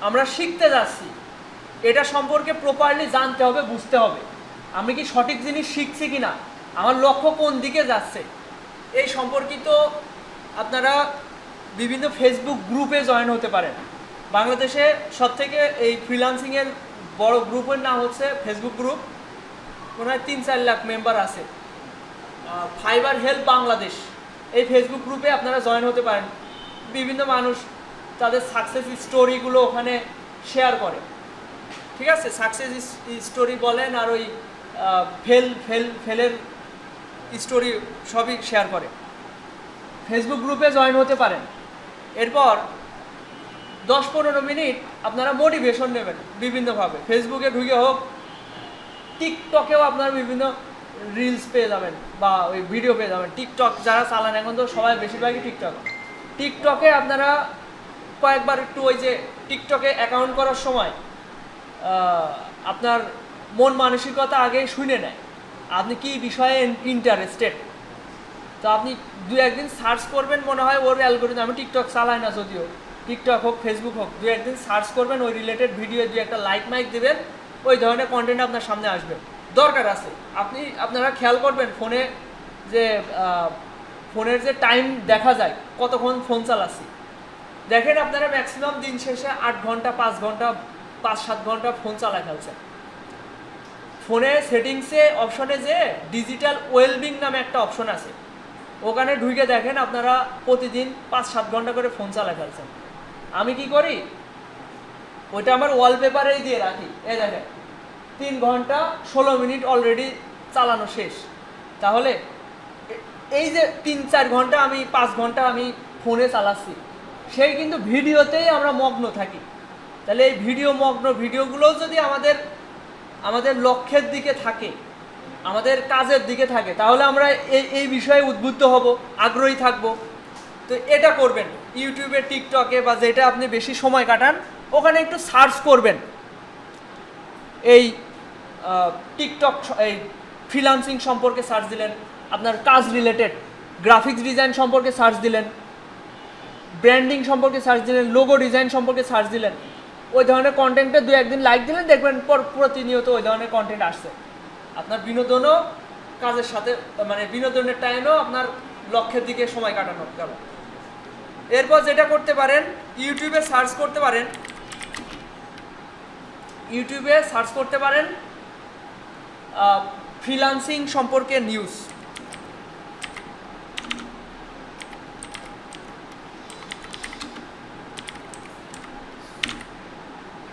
[SPEAKER 1] আমরা শিখতে যাচ্ছি, এটা সম্পর্কে প্রপারলি জানতে হবে, বুঝতে হবে। আমি কি সঠিক জিনিস শিখছি কিনা, আমার লক্ষ্য কোন দিকে যাচ্ছে, এই সম্পর্কিত আপনারা বিভিন্ন ফেসবুক গ্রুপে জয়েন হতে পারেন। বাংলাদেশে সবথেকে এই ফ্রিল্যান্সিংয়ের বড় গ্রুপের নাম হচ্ছে ফেসবুক গ্রুপ, মনে হয় 3-4 লাখ মেম্বার আছে, ফাইবার হেল্প বাংলাদেশ। এই ফেসবুক গ্রুপে আপনারা জয়েন হতে পারেন। বিভিন্ন মানুষ তাদের সাকসেস স্টোরিগুলো ওখানে শেয়ার করে, ঠিক আছে, সাকসেস স্টোরি বলেন আর ওই ফেলের স্টোরি সবই শেয়ার করে। ফেসবুক গ্রুপে জয়েন হতে পারেন। এরপর 10-15 মিনিট আপনারা মোটিভেশন নেবেন বিভিন্নভাবে, ফেসবুকে ঢুকে হোক, টিকটকেও আপনারা বিভিন্ন রিলস পেয়ে যাবেন বা ওই ভিডিও পেয়ে যাবেন। টিকটক যারা চালান এখন তো সবাই বেশিরভাগই টিকটকে আপনারা কয়েকবার একটু ওই যে টিকটকে অ্যাকাউন্ট করার সময় আপনার মন মানসিকতা আগে শুনে নেয়, আপনি কি বিষয়ে ইন্টারেস্টেড। তো আপনি 2-1 দিন সার্চ করবেন, মনে হয় ওর অ্যালগোরিদম, আমি টিকটক চালাই না যদিও, টিকটক হোক ফেসবুক হোক, 2-1 দিন সার্চ করবেন, ওই রিলেটেড ভিডিও 2-1টা লাইক মাইক দেবেন, ওই ধরনের কন্টেন্ট আপনার সামনে আসবে। দরকার আছে আপনারা খেয়াল করবেন ফোনের যে টাইম দেখা যায় কতক্ষণ ফোন চালাচ্ছি, দেখেন আপনারা ম্যাক্সিমাম দিন শেষে 8 ঘন্টা 5 ঘন্টা 5-7 ঘন্টা ফোন চালা ফেলছেন। ফোনে সেটিংসে অপশনে যে ডিজিটাল ওয়েলবিং নামে একটা অপশন আছে, ওখানে ঢুকে দেখেন আপনারা প্রতিদিন 5-7 ঘন্টা করে ফোন চালা ফেলছেন। আমি কি করি, ওইটা আমার ওয়ালপেপারেই দিয়ে রাখি, এই দেখেন 3 ঘন্টা 16 মিনিট অলরেডি চালানো শেষ। তাহলে এই যে 3-4 ঘন্টা 5 ঘন্টা আমি ফোনে চালাচ্ছি, সেই কিন্তু ভিডিওতেই আমরা মগ্ন থাকি। তাহলে এই ভিডিওগুলো যদি আমাদের লক্ষ্যের দিকে থাকে, আমাদের কাজের দিকে থাকে, তাহলে আমরা এই বিষয়ে উদ্বুদ্ধ হব, আগ্রহী থাকব। তো এটা করবেন, ইউটিউবে টিকটকে বা যেটা আপনি বেশি সময় কাটান ওখানে একটু সার্চ করবেন, এই টিকটক এই ফ্রিল্যান্সিং সম্পর্কে সার্চ দিলেন, আপনার কাজ রিলেটেড গ্রাফিক্স ডিজাইন সম্পর্কে সার্চ দিলেন, ব্র্যান্ডিং সম্পর্কে সার্চ দিলেন, লোগো ডিজাইন সম্পর্কে সার্চ দিলেন, ওই ধরনের কন্টেন্টে 2-1 দিন লাইক দিলেন, দেখবেন প্রতিনিয়ত ওই ধরনের কন্টেন্ট আসছে। আপনার বিনোদনও কাজের সাথে, মানে বিনোদনের টাইমেও আপনার লক্ষ্যের দিকে সময় কাটানো গেল। এরপর যেটা করতে পারেন, ইউটিউবে সার্চ করতে পারেন ফ্রিল্যান্সিং সম্পর্কে নিউজ।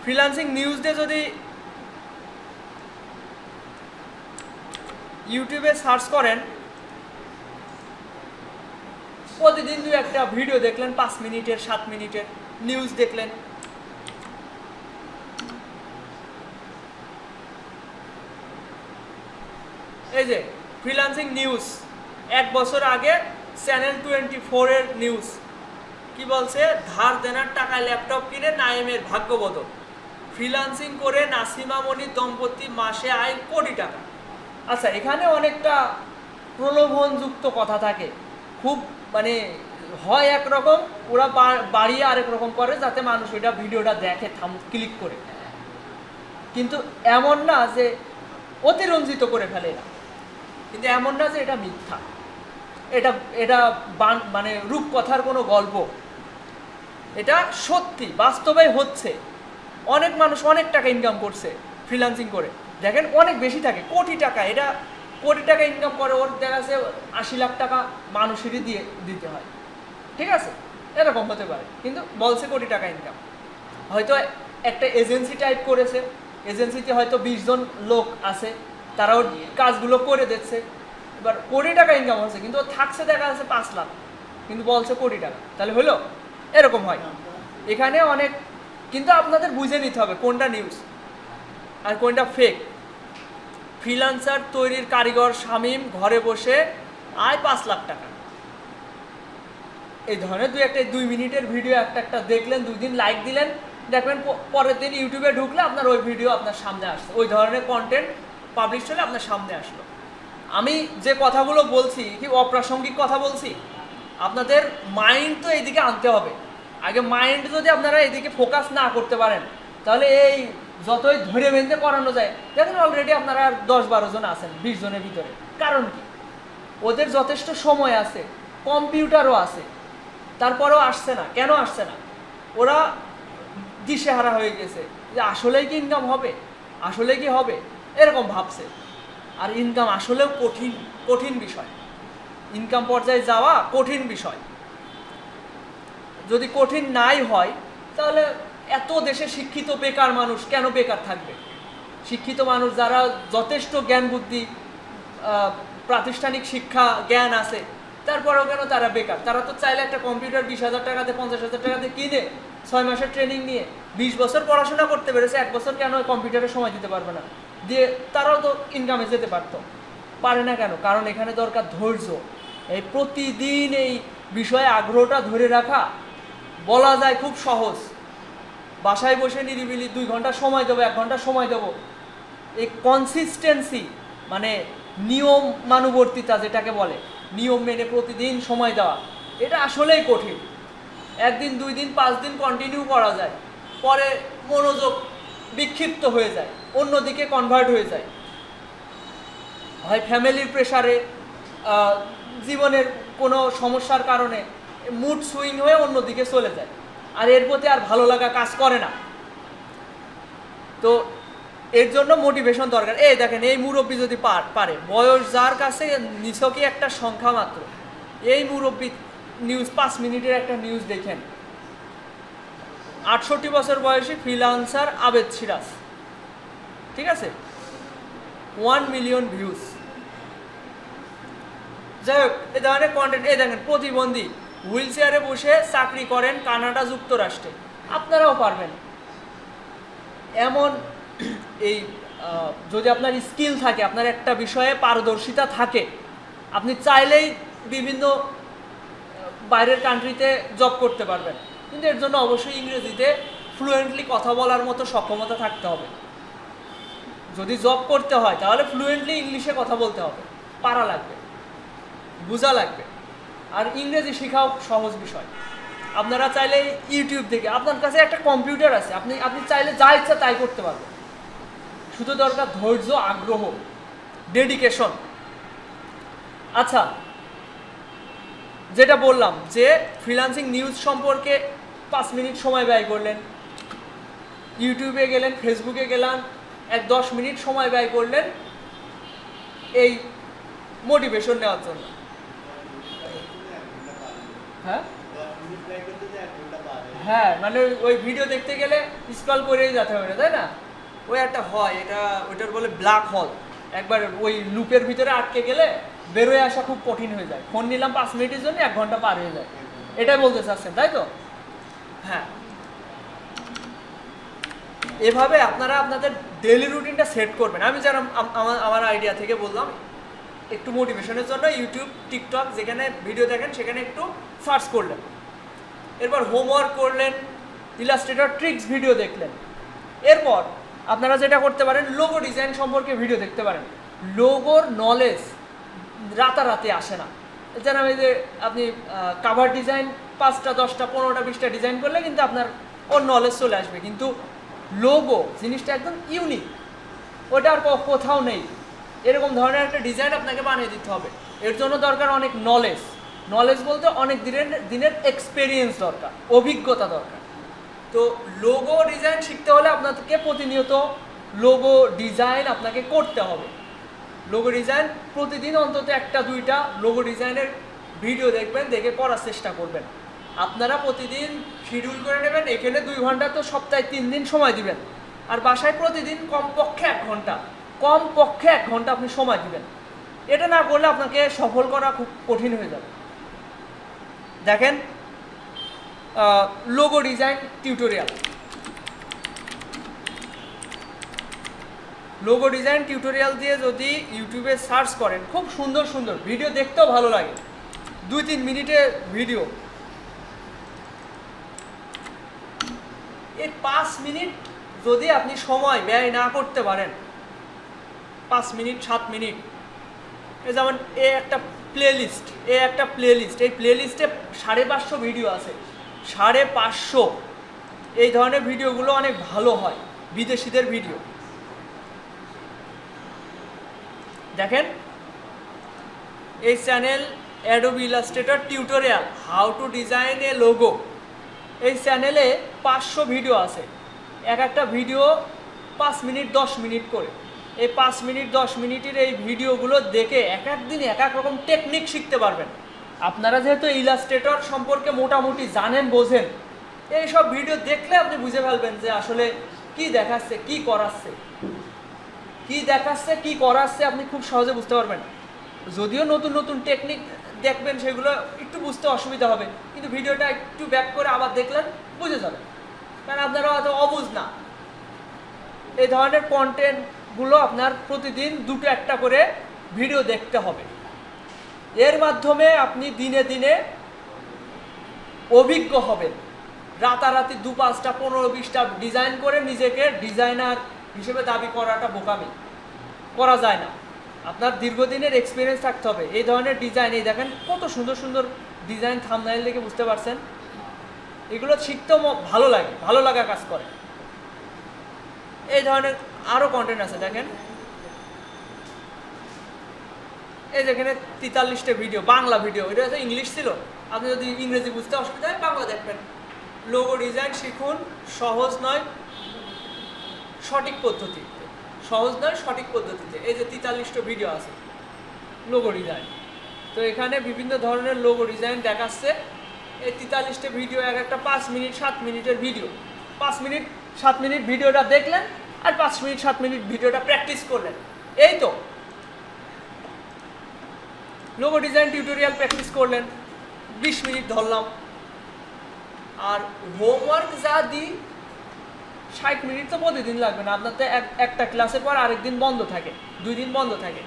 [SPEAKER 1] ফ্রিল্যান্সিং নিউজ দিয়ে যদি ইউটিউবে সার্চ করেন, প্রতিদিন 2-1টা ভিডিও দেখলেন, 5 মিনিটের 7 মিনিটের নিউজ দেখলেন। এই যে ফ্রিল্যান্সিং নিউজ, 1 বছর আগে চ্যানেল 24 এর নিউজ কি বলছে, ধার দেনার টাকায় ল্যাপটপ কিনে নাইমের ভাগ্য বদল, ফ্রিল্যান্সিং করে নাসিমা মনির দম্পতি মাসে আয় কোটি টাকা। আচ্ছা, এখানে অনেকটা প্রলোভনযুক্ত কথা থাকে, খুব মানে হয় একরকম, ওরা বাড়িয়ে আরেক রকম করে যাতে মানুষ ওইটা ভিডিওটা দেখে ক্লিক করে, কিন্তু এমন না যে অতিরঞ্জিত করে ফেলে না, কিন্তু এমন না যে এটা মিথ্যা, এটা মানে রূপকথার কোনো গল্প, এটা সত্যি বাস্তবে হচ্ছে। অনেক মানুষ অনেক টাকা ইনকাম করছে ফ্রিল্যান্সিং করে, দেখেন অনেক বেশি থাকে, কোটি টাকা, এটা কোটি টাকা ইনকাম করে, ওর দেখা যাচ্ছে 80 লাখ টাকা মানুষেরই দিতে হয়, ঠিক আছে, এরকম হতে পারে, কিন্তু বলছে কোটি টাকা ইনকাম। হয়তো একটা এজেন্সি টাইপ করেছে, এজেন্সিতে হয়তো 20 জন লোক আছে, তারাও কাজগুলো করে দিচ্ছে, এবার কোটি টাকা ইনকাম হচ্ছে, কিন্তু ও থাকছে দেখা যাচ্ছে 5 লাখ, কিন্তু বলছে কোটি টাকা, তাহলে হলো, এরকম হয় এখানে অনেক। কিন্তু আপনাদের বুঝে নিতে হবে কোনটা নিউজ আর কোনটা ফেক। ফ্রিল্যান্সার তৈরির কারিগর শামীম ঘরে বসে আয় 5 লাখ টাকা, এই ধরনের 2 মিনিটের ভিডিও একটা দেখলেন, 2 দিন লাইক দিলেন, দেখবেন পরের দিন ইউটিউবে ঢুকলে আপনার ওই ভিডিও আপনার সামনে আসছে, ওই ধরনের কন্টেন্ট পাবলিশ হলে আপনার সামনে আসলো। আমি যে কথাগুলো বলছি কি অপ্রাসঙ্গিক কথা বলছি, আপনাদের মাইন্ড তো এইদিকে আনতে হবে। আগে মাইন্ড যদি আপনারা এদিকে ফোকাস না করতে পারেন, তাহলে এই যতই ধরে বেঁধে করানো যায়, দেখেন অলরেডি আপনারা 10-12 জন আছেন 20 জনের ভিতরে। কারণ কি? ওদের যথেষ্ট সময় আছে, কম্পিউটারও আছে, তারপরেও আসছে না। কেন আসছে না? ওরা দিশেহারা হয়ে গেছে যে আসলেই কি ইনকাম হবে, আসলে কি হবে, এরকম ভাবছে। আর ইনকাম আসলেও কঠিন বিষয়। ইনকাম পর্যায়ে যাওয়া কঠিন বিষয়। যদি কঠিন নাই হয় তাহলে এত দেশে শিক্ষিত বেকার মানুষ কেন বেকার থাকবে? শিক্ষিত মানুষ যারা যথেষ্ট জ্ঞান বুদ্ধি, প্রাতিষ্ঠানিক শিক্ষা জ্ঞান আছে, তারপরেও কেন তারা বেকার? তারা তো চাইলে একটা কম্পিউটার 20,000 টাকাতে 50,000 টাকাতে কিনে 6 মাসের ট্রেনিং নিয়ে 20 বছর পড়াশোনা করতে পেরেছে, 1 বছর কেন কম্পিউটারে সময় দিতে পারবে না? দিয়ে তারাও তো ইনকামে যেতে পারতো। পারে না কেন? কারণ এখানে দরকার ধৈর্য। এই প্রতিদিন এই বিষয়ে আগ্রহটা ধরে রাখা বলা যায় খুব সহজ। বাসায় বসে নিরিবিলি 2 ঘন্টা সময় দেবো, 1 ঘন্টা সময় দেবো, এই কনসিস্টেন্সি মানে নিয়মানুবর্তিতা যেটাকে বলে, নিয়ম মেনে প্রতিদিন সময় দেওয়া, এটা আসলেই কঠিন। 1 দিন 2 দিন 5 দিন কন্টিনিউ করা যায়, পরে মনোযোগ বিক্ষিপ্ত হয়ে যায়, অন্যদিকে কনভার্ট হয়ে যায়। হয় ফ্যামিলির প্রেশারে, জীবনের কোনো সমস্যার কারণে মুড সুইং হয়ে অন্যদিকে চলে যায়, আর এর প্রতি আর ভালো লাগা কাজ করে না। তো এর জন্য মোটিভেশন দরকার। এই দেখেন, এই মুরব্বী যদি পারে, বয়স যার কাছে নিছকই একটা সংখ্যা মাত্র, এই মুরব্বী নিউজ 5 মিনিটের একটা নিউজ দেখেন। 68 বছর বয়সী ফ্রিল্যান্সার আবেদ সিরাজ, ঠিক আছে, 1 মিলিয়ন ভিউজ। যাই হোক, এই ধরনের কন্টেন্ট। এই দেখেন, প্রতিবন্ধী, হুইল চেয়ারে বসে চাকরি করেন কানাডা যুক্তরাষ্ট্রে, আপনারাও পারবেন। এমন এই যদি আপনার স্কিল থাকে, আপনার একটা বিষয়ে পারদর্শিতা থাকে, আপনি চাইলেই বিভিন্ন বাইরের কান্ট্রিতে জব করতে পারবেন। কিন্তু এর জন্য অবশ্যই ইংরেজিতে ফ্লুয়েন্টলি কথা বলার মতো সক্ষমতা থাকতে হবে। যদি জব করতে হয় তাহলে ফ্লুয়েন্টলি ইংলিশে কথা বলতে হবে, পারা লাগবে, বোঝা লাগবে। আর ইংরেজি শেখাও সহজ বিষয়। আপনারা চাইলে ইউটিউব থেকে, আপনার কাছে একটা কম্পিউটার আছে, আপনি চাইলে যা ইচ্ছা তাই করতে পারবেন। শুধু দরকার ধৈর্য, আগ্রহ, ডেডিকেশন। আচ্ছা, যেটা বললাম যে ফ্রিল্যান্সিং নিউজ সম্পর্কে 5 মিনিট সময় ব্যয় করলেন, ইউটিউবে গেলেন, ফেসবুকে গেলেন, 10 মিনিট সময় ব্যয় করলেন এই মোটিভেশন নেওয়ার জন্য। হ্যাঁ, মানে ওই ভিডিও দেখতে গেলে স্ক্রল করেই যেতে হবে, তাই না? ওই একটা হয়, ওইটার বলে ব্ল্যাক হোল। একবার ওই লুপের ভিতরে আটকে গেলে বেরোয় আসা খুব কঠিন হয়ে যায়। ফোন নিলাম 5 মিনিটের জন্য, 1 ঘন্টা পার হয়ে যায়। এটাই বলতে চাচ্ছেন, তাই তো? হ্যাঁ, এভাবে আপনারা আপনাদের ডেইলি রুটিনটা সেট করবেন। আমি যারা আমার আইডিয়া থেকে বললাম, একটু মোটিভেশনের জন্য ইউটিউব, টিকটক যেখানে ভিডিও দেখেন সেখানে একটু সার্চ করলেন, এরপর হোমওয়ার্ক করলেন, ইলাস্ট্রেটর ট্রিক্স ভিডিও দেখলেন। এরপর আপনারা যেটা করতে পারেন, লোগো ডিজাইন সম্পর্কে ভিডিও দেখতে পারেন। লোগোর নলেজ রাতারাতি আসে না। যেন আমি যে আপনি কাভার ডিজাইন 5টা 10টা 15টা 20টা ডিজাইন করলে কিন্তু আপনার ওর নলেজ চলে আসবে, কিন্তু লোগো জিনিসটা একদম ইউনিক, ওটা আর কোথাও নেই। এরকম ধরনের একটা ডিজাইন আপনাকে বানিয়ে দিতে হবে। এর জন্য দরকার অনেক নলেজ বলতে অনেক দিনের এক্সপেরিয়েন্স দরকার, অভিজ্ঞতা দরকার। তো লোগো ডিজাইন শিখতে হলে আপনাকে প্রতিনিয়ত লোগো ডিজাইন আপনাকে করতে হবে। লোগো ডিজাইন প্রতিদিন অন্তত 1-2টা লোগো ডিজাইনের ভিডিও দেখবেন, দেখে করার চেষ্টা করবেন। আপনারা প্রতিদিন শিডিউল করে নেবেন, এখানে 2 ঘন্টা, তো সপ্তাহে 3 দিন সময় দিবেন। আর বাসায় প্রতিদিন কমপক্ষে 1 ঘন্টা আপনি সময় দিবেন। এটা না করলে আপনাকে সফল করা খুব কঠিন হয়ে যাবে। দেখেন, logo design tutorial, logo design tutorial দিয়ে যদি ইউটিউবে সার্চ করেন, খুব সুন্দর সুন্দর ভিডিও, দেখতেও ভালো লাগে, 2-3 মিনিটের ভিডিও। এই 5 মিনিট যদি আপনি সময় ব্যয় না করতে পারেন, 5 মিনিট 7 মিনিট, যেমন এই একটা প্লেলিস্ট, এই প্লেলিস্টে 550 ভিডিও আছে, 550। এই ধরনের ভিডিওগুলো অনেক ভালো হয়, বিদেশিদের ভিডিও। দেখেন এই channel Adobe Illustrator tutorial how to design A logo. এই চ্যানেলে 500 ভিডিও আছে, এক একটা ভিডিও 5 মিনিট 10 মিনিট করে। এই 5 মিনিট 10 মিনিটের এই ভিডিওগুলো দেখে এক এক দিনে এক এক রকম টেকনিক শিখতে পারবেন। আপনারা যেহেতু ইলাস্ট্রেটর সম্পর্কে মোটামুটি জানেন বোঝেন, এই সব ভিডিও দেখলে আপনি বুঝে ফেলবেন যে আসলে কি দেখাচ্ছে কি করাচ্ছে, কি দেখাচ্ছে কি করাচ্ছে আপনি খুব সহজে বুঝতে পারবেন। যদিও নতুন নতুন টেকনিক দেখবেন সেগুলো একটু বুঝতে অসুবিধা হবে, কিন্তু ভিডিওটা একটু ব্যাক করে আবার দেখলেন বুঝে যাবেন, কারণ আপনারা হয়তো অবুঝ না। এই ধরনের কন্টেন্টগুলো আপনার প্রতিদিন দুটো একটা করে ভিডিও দেখতে হবে। এর মাধ্যমে আপনি দিনে দিনে অভিজ্ঞ হবেন। রাতারাতি 2-5টা 15-20টা ডিজাইন করে নিজেকে ডিজাইনার হিসেবে দাবি করাটা বোকামি, করা যায় না। আপনার দীর্ঘদিনের এক্সপিরিয়েন্স থাকতে হবে। এই ধরনের ডিজাইন, এই দেখেন কত সুন্দর সুন্দর ডিজাইন, থাম্বনেইল দেখে বুঝতে পারছেন, এগুলো শিখতেও ভালো লাগে, ভালো লাগা কাজ করে। এই ধরনের আরও কন্টেন্ট আছে দেখেন, এই যেখানে 43টা ভিডিও, বাংলা ভিডিও। এটা হচ্ছে ইংলিশ ছিল, আপনি যদি ইংরেজি বুঝতে অসুবিধা হয় বাংলা দেখবেন। লোগো ডিজাইন শিখুন, সহজ নয় সঠিক পদ্ধতিতে, সহজ নয় সঠিক পদ্ধতিতে। এই যে 43টা ভিডিও আছে লোগো ডিজাইন, তো এখানে বিভিন্ন ধরনের লোগো ডিজাইন দেখাচ্ছে। এই 43টা ভিডিও এক একটা 5 মিনিট 7 মিনিটের ভিডিও। 5 মিনিট 7 মিনিট ভিডিওটা দেখলেন আর 5 মিনিট 7 মিনিট ভিডিওটা প্র্যাকটিস করলেন, এই তো লোগো ডিজাইন টিউটোরিয়াল প্র্যাকটিস করলেন, 20 মিনিট ধরলাম। আর হোমওয়ার্ক যা দিই 60 মিনিট তো প্রতিদিন লাগবে না, আপনার তো একটা ক্লাসের পর আরেক দিন বন্ধ থাকে, 2 দিন বন্ধ থাকে,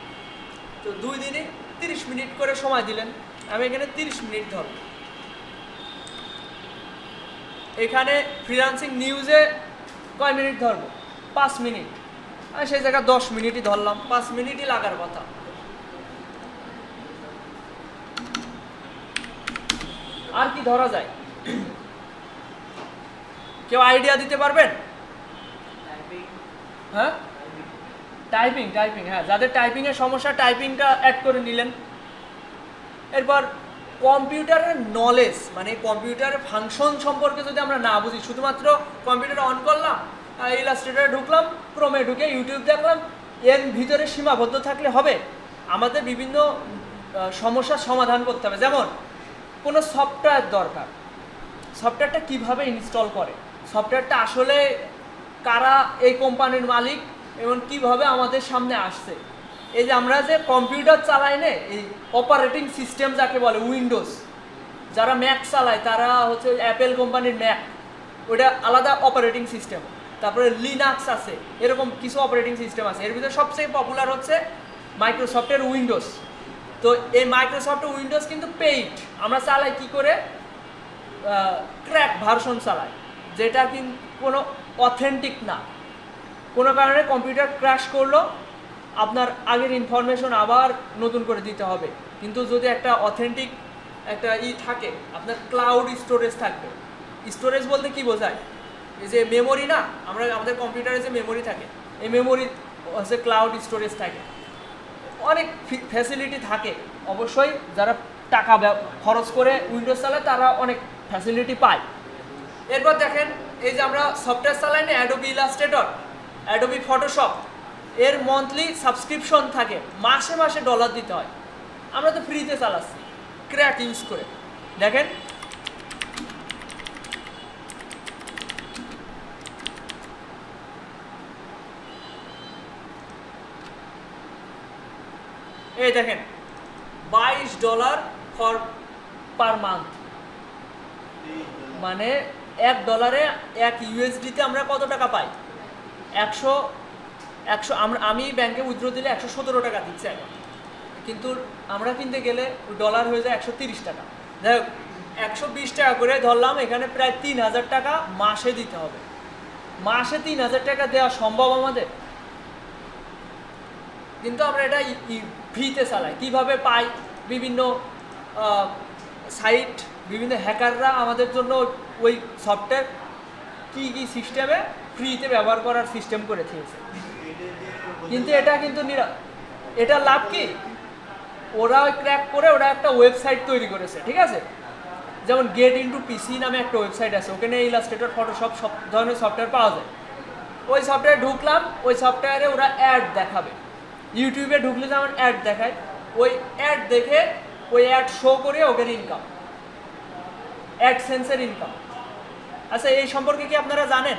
[SPEAKER 1] তো 2 দিনে 30 মিনিট করে সময় দিলেন। আমি এখানে 30 মিনিট ধরব। এখানে ফ্রিল্যান্সিং নিউজে কয় মিনিট ধরব? 5 মিনিট, আর সেই জায়গায় 10 মিনিটই ধরলাম, 5 মিনিটই লাগার কথা। আর কি ধরা যায়? কেউ আইডিয়া দিতে পারবেন? হ্যাঁ, টাইপিং, হ্যাঁ, যাদের টাইপিংয়ের সমস্যা টাইপিংটা অ্যাড করে নিলেন। এরপর কম্পিউটারের নলেজ, মানে কম্পিউটারের ফাংশন সম্পর্কে যদি আমরা না বুঝি, শুধুমাত্র কম্পিউটার অন করলাম, ইলাস্ট্রেটরে ঢুকলাম, ক্রোমে ঢুকে ইউটিউব দেখলাম, এর ভিতরে সীমাবদ্ধ থাকলে হবে। আমাদের বিভিন্ন সমস্যার সমাধান করতে হবে। যেমন কোনো সফটওয়্যার দরকার, সফটওয়্যারটা কিভাবে ইনস্টল করে, সফটওয়্যারটা আসলে কারা এই কোম্পানির মালিক এবং কিভাবে আমাদের সামনে আসছে। এই যে আমরা যে কম্পিউটার চালাই না, এই অপারেটিং সিস্টেম যাকে বলে উইন্ডোজ, যারা ম্যাক চালায় তারা হচ্ছে অ্যাপেল কোম্পানির ম্যাক, ওইটা আলাদা অপারেটিং সিস্টেম। তারপরে লিনাক্স আছে, এরকম কিছু অপারেটিং সিস্টেম আছে। এর ভিতরে সবচেয়ে পপুলার হচ্ছে মাইক্রোসফটের উইন্ডোজ। তো এই মাইক্রোসফটের উইন্ডোজ কিন্তু পেইড, আমরা চালাই কি করে? ক্র্যাক ভার্সন চালাই, যেটা কিন্তু কোনো অথেন্টিক না। কোনো কারণে কম্পিউটার ক্র্যাশ করলো, আপনার আগের ইনফরমেশন আবার নতুন করে দিতে হবে। কিন্তু যদি একটা অথেন্টিক একটা থাকে, আপনার ক্লাউড স্টোরেজ থাকবে। স্টোরেজ বলতে কি বোঝায়? এই যে মেমোরি না, আমরা আমাদের কম্পিউটারে যে মেমোরি থাকে, এই মেমোরি হচ্ছে ক্লাউড স্টোরেজ থাকে, অনেক ফ্যাসিলিটি থাকে। অবশ্যই যারা টাকা খরচ করে উইন্ডোজ চালায় তারা অনেক ফ্যাসিলিটি পায়। এরপর দেখেন, এই যে আমরা সফটওয়্যার চালাই না, অ্যাডোবি ইলাস্ট্রেটর, অ্যাডোবি ফটোশপ, এর মান্থলি সাবস্ক্রিপশন থাকে, মাসে মাসে ডলার দিতে হয়। আমরা তো ফ্রিতে চালাচ্ছি ক্র্যাক ইউজ করে। দেখেন এই দেখেন $22 ফর পার মান্থ, মানে $1 1 ইউএসডিতে আমরা কত টাকা পাই? 100 আমি ব্যাংকে উইথড্র দিলে 117 টাকা দিচ্ছে এখন, কিন্তু আমরা কিনতে গেলে ডলার হয়ে যায় 130 টাকা। যাই হোক, 120 টাকা করে ধরলাম, এখানে প্রায় 3000 টাকা মাসে দিতে হবে। মাসে 3000 টাকা দেওয়া সম্ভব আমাদের? কিন্তু আমরা এটা ফ্রিতে চালাই। কিভাবে পাই? বিভিন্ন সাইট, বিভিন্ন হ্যাকাররা আমাদের জন্য ওই সফটওয়্যার কি সিস্টেমে ফ্রিতে ব্যবহার করার সিস্টেম করে দিয়েছে। কিন্তু এটা কিন্তু এটা লাভ কি, ওরা ক্র্যাক করে ওরা একটা ওয়েবসাইট তৈরি করেছে, ঠিক আছে? যেমন গেট ইনটু পিসি নামে একটা ওয়েবসাইট আছে, ওখানে ইলাস্ট্রেটর, ফটোশপ সব ধরনের সফটওয়্যার পাওয়া যায়। ওই সফটওয়্যারে ঢুকলাম, ওই সফটওয়্যারে ওরা অ্যাড দেখাবে। ইউটিউবে ঢুকলে যেমন অ্যাড দেখায়, ওই অ্যাড দেখে ওই অ্যাড শো করে ওদের ইনকাম, অ্যাডসেন্সের ইনকাম। আচ্ছা, এই সম্পর্কে কি আপনারা জানেন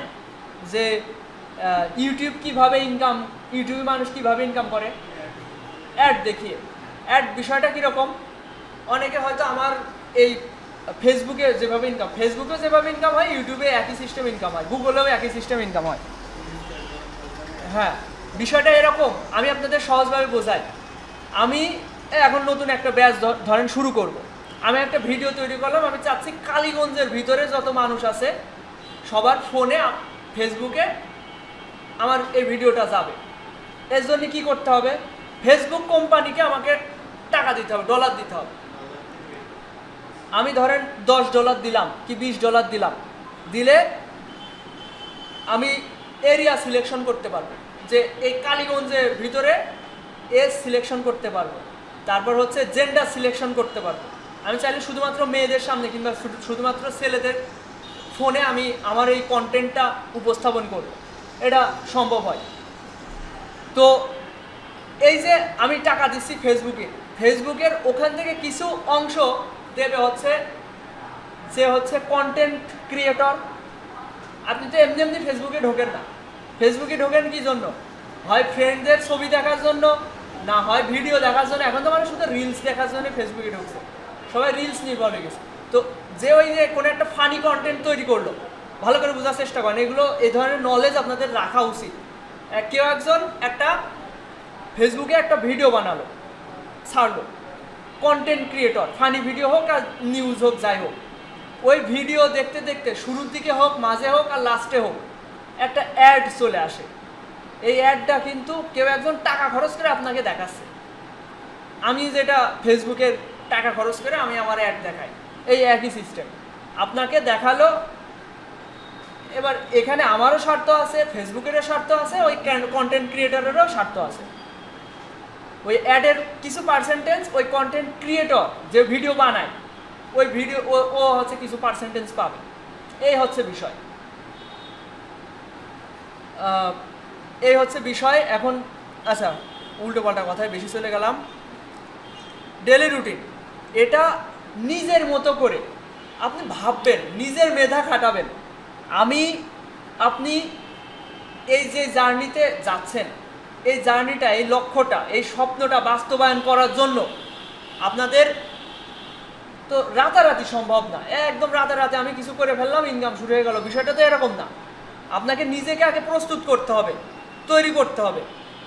[SPEAKER 1] যে ইউটিউবে মানুষ কিভাবে ইনকাম করে? অ্যাড দেখিয়ে। অ্যাড বিষয়টা কীরকম? অনেকে হয়তো আমার এই ফেসবুকে যেভাবে ইনকাম হয়, ইউটিউবে একই সিস্টেম ইনকাম হয়, গুগলেও একই সিস্টেম ইনকাম হয়। হ্যাঁ, বিষয়টা এরকম, আমি আপনাদের সহজভাবে বোঝাই। আমি এখন নতুন একটা ব্যাচ ধরেন শুরু করব। আমি একটা ভিডিও তৈরি করলাম, আমি চাচ্ছি কালীগঞ্জের ভিতরে যত মানুষ আছে সবার ফোনে, ফেসবুকে আমার এই ভিডিওটা যাবে। এর জন্য কী করতে হবে? ফেসবুক কোম্পানিকে আমাকে টাকা দিতে হবে, ডলার দিতে হবে। আমি ধরেন $10 দিলাম কি $20 দিলাম, দিলে আমি এরিয়া সিলেকশন করতে পারবো, যে এই কালীগঞ্জের ভিতরে এজ সিলেকশন করতে পারবো। তারপর হচ্ছে জেন্ডার সিলেকশন করতে পারবো। আমি চাইলে শুধুমাত্র মেয়েদের সামনে কিংবা শুধুমাত্র ছেলেদের ফোনে আমি আমার এই কন্টেন্টটা উপস্থাপন করব, এটা সম্ভব হয়। তো এই যে আমি টাকা দিচ্ছি ফেসবুকের ওখান থেকে কিছু অংশ দেবে হচ্ছে কন্টেন্ট ক্রিয়েটর। আপনি তো এমনি ফেসবুকে ঢোকেন না। ফেসবুকে ঢোকেন কি জন্য? হয় ফ্রেন্ডদের ছবি দেখার জন্য, না হয় ভিডিও দেখার জন্য। এখন তো মানুষ শুধু রিলস দেখার জন্য ফেসবুকে ঢুকছে, সবাই রিলস নির্ভর হয়ে গেছে। তো যে ওই যে কোনো একটা ফানি কন্টেন্ট তৈরি করলো, ভালো করে বোঝার চেষ্টা করেন, এগুলো এই ধরনের নলেজ আপনাদের রাখা উচিত। কেউ একজন একটা ফেসবুকে একটা ভিডিও বানালো, ছাড়লো, কন্টেন্ট ক্রিয়েটর, ফানি ভিডিও হোক আর নিউজ হোক, যাই হোক, ওই ভিডিও দেখতে দেখতে শুরুর দিকে হোক, মাঝে হোক আর লাস্টে হোক, একটা অ্যাড চলে আসে। এই অ্যাডটা কিন্তু কেউ একজন টাকা খরচ করে আপনাকে দেখাচ্ছে। আমি যেটা ফেসবুকের টাকা খরচ করে আমি আমার অ্যাড দেখাই, এই একই সিস্টেম আপনাকে দেখালো। এবার এখানে আমারও স্বার্থ আছে, ফেসবুকেরও স্বার্থ আছে, ওই কন্টেন্ট ক্রিয়েটরেরও স্বার্থ আছে। ওই অ্যাডের কিছু পার্সেন্টেজ ওই কন্টেন্ট ক্রিয়েটর যে ভিডিও বানায়, ওই ভিডিও ও হচ্ছে কিছু পার্সেন্টেজ পাবে। এই হচ্ছে বিষয়। এখন আচ্ছা, উল্টো পাল্টা কথায় বেশি চলে গেলাম। ডেলি রুটিন, এটা নিজের মতো করে আপনি ভাববেন, নিজের মেধা খাটাবেন। আপনি এই যে জার্নিতে যাচ্ছেন, এই জার্নিটা, এই লক্ষ্যটা, এই স্বপ্নটা বাস্তবায়ন করার জন্য আপনাদের তো রাতারাতি সম্ভব না। একদম রাতারাতি আমি কিছু করে ফেললাম, ইনকাম শুরু হয়ে গেল, বিষয়টা তো এরকম না। আপনাকে নিজেকে আগে প্রস্তুত করতে হবে, তৈরি করতে হবে,